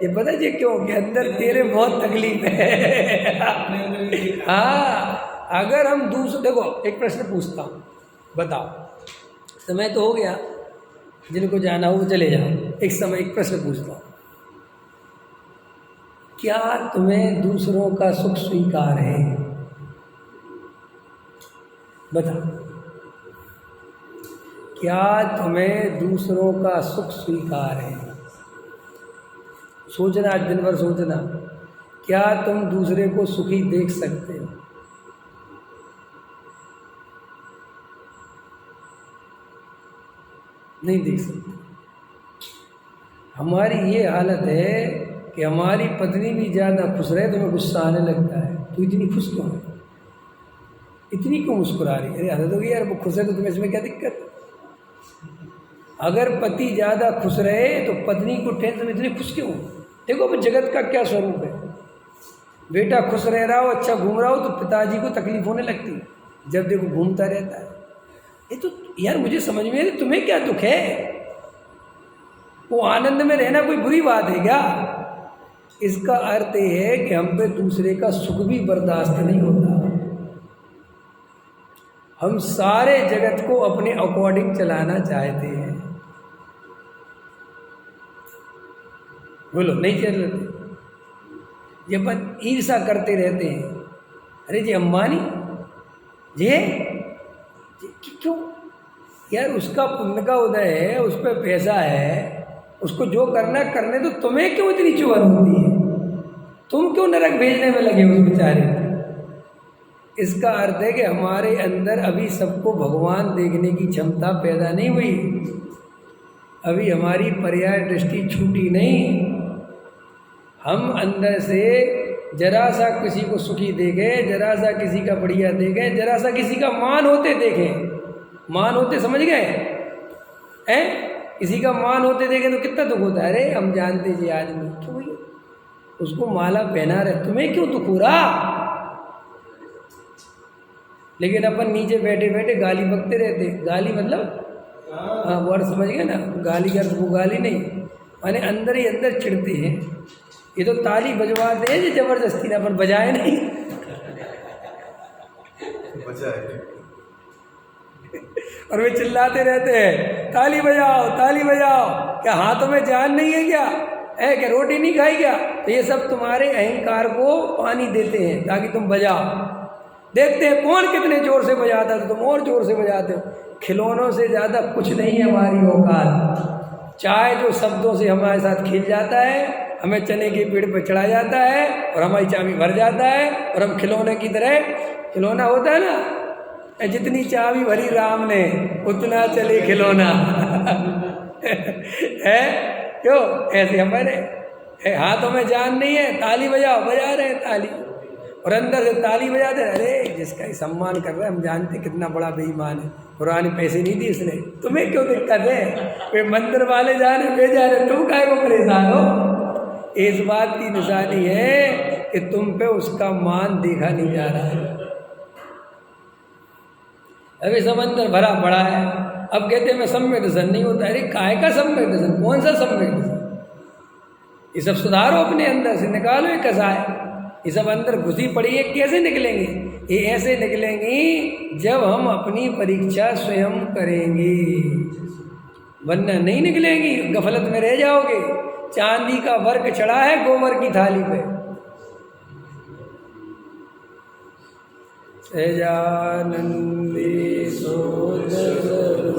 ये पता जे क्यों कि अंदर तेरे बहुत तकलीफ है। हाँ, अगर हम दूसरे, देखो एक प्रश्न पूछता हूँ, बताओ, समय तो हो गया, जिनको जाना हो वो चले जाओ। एक समय एक प्रश्न पूछता हूँ, क्या तुम्हें दूसरों का सुख स्वीकार है? बता, क्या तुम्हें दूसरों का सुख स्वीकार है? सोचना, आज दिन भर सोचना, क्या तुम दूसरे को सुखी देख सकते हो? नहीं देख सकते। हमारी ये हालत है कि हमारी पत्नी भी ज़्यादा खुश रहे तो हमें गुस्सा आने लगता है, तू इतनी खुश क्यों है, इतनी क्यों मुस्कुरा रही है? अरे हद हो गई यार, वो खुश है तो तुम्हें इसमें क्या दिक्कत? अगर पति ज़्यादा खुश रहे तो पत्नी को टेंशन, इतनी खुश क्यों? देखो अब जगत का क्या स्वरूप है, बेटा खुश रह रहा हो, अच्छा घूम रहा हो तो पिताजी को तकलीफ होने लगती है, जब देखो घूमता रहता है। ये तो यार मुझे समझ में नहीं, तुम्हें क्या दुख है? वो आनंद में रहना कोई बुरी बात है क्या? इसका अर्थ ये है कि हम पे दूसरे का सुख भी बर्दाश्त नहीं होता। हम सारे जगत को अपने अकॉर्डिंग चलाना चाहते हैं। बोलो, नहीं चल रहे? ये अपन ईर्षा करते रहते हैं, अरे जी अंबानी जी क्यों यार, उसका पुण्य का उदय है, उस पर पैसा है, उसको जो करना करने तो, तुम्हें क्यों इतनी चुभन होती है? तुम क्यों नरक भेजने में लगे उस बेचारे? इसका अर्थ है कि हमारे अंदर अभी सबको भगवान देखने की क्षमता पैदा नहीं हुई, अभी हमारी पर्याय दृष्टि छूटी नहीं। हम अंदर से जरा सा किसी को सुखी देखें, जरा सा किसी का बढ़िया देखें, जरा सा किसी का मान होते देखें, मान होते समझ गए हैं, किसी का मान होते देखें तो कितना दुख होता है। अरे हम जानते जी आदमी क्यों भैया उसको माला पहना रहे, तुम्हें क्यों दुख हो रहा? लेकिन अपन नीचे बैठे बैठे गाली बकते रहते। गाली मतलब हाँ वर्ड समझ गए ना, गाली का वो गाली नहीं, माने अंदर ही अंदर चिढ़ते हैं। ये तो ताली बजवाते हैं जी जबरदस्ती ना, अपन बजाए नहीं बजाए और वे चिल्लाते रहते हैं ताली बजाओ ताली बजाओ। क्या हाथों में जान नहीं है क्या? है क्या रोटी नहीं खाई क्या? तो ये सब तुम्हारे अहंकार को पानी देते हैं ताकि तुम बजाओ। देखते हैं कौन कितने जोर से बजाता है तो तुम और जोर से बजाते हो। खिलौनों से ज़्यादा कुछ नहीं है हमारी औकात। चाहे जो शब्दों से हमारे साथ खिल जाता है, हमें चने के पेड़ पर चढ़ा जाता है और हमारी चाबी भर जाता है और हम खिलौने की तरह, खिलौना होता है ना, जितनी चाबी भरी राम ने उतना चले खिलौना है क्यों? ऐसे हमारे हाथों में जान नहीं है, ताली बजाओ, बजा रहे हैं ताली और अंदर से ताली बजाते, अरे जिसका ही सम्मान कर रहा है हम जानते कितना बड़ा बेईमान है, पुराने पैसे नहीं दिए इसने, तुम्हें क्यों दिक्कत है? वे मंदिर वाले जा रहे भेजा रहे, तुम काहे को परेशान हो? इस बात की निशानी है कि तुम पे उसका मान देखा नहीं जा रहा है। अभी समंदर भरा पड़ा है, अब कहते हैं मैं सम्यक दर्शन नहीं होता। अरे काय का सम्यक दर्शन? कौन सा सम्यक दर्शन? ये सब सुधारो, अपने अंदर से निकालो ये कसाय। ये सब अंदर घुसी पड़ी है, कैसे निकलेंगे? ये ऐसे निकलेंगी जब हम अपनी परीक्षा स्वयं करेंगे, वरना नहीं निकलेंगी, गफलत में रह जाओगे। चांदी का वर्क चढ़ा है गोबर की थाली पे, सहजानंदी सोदर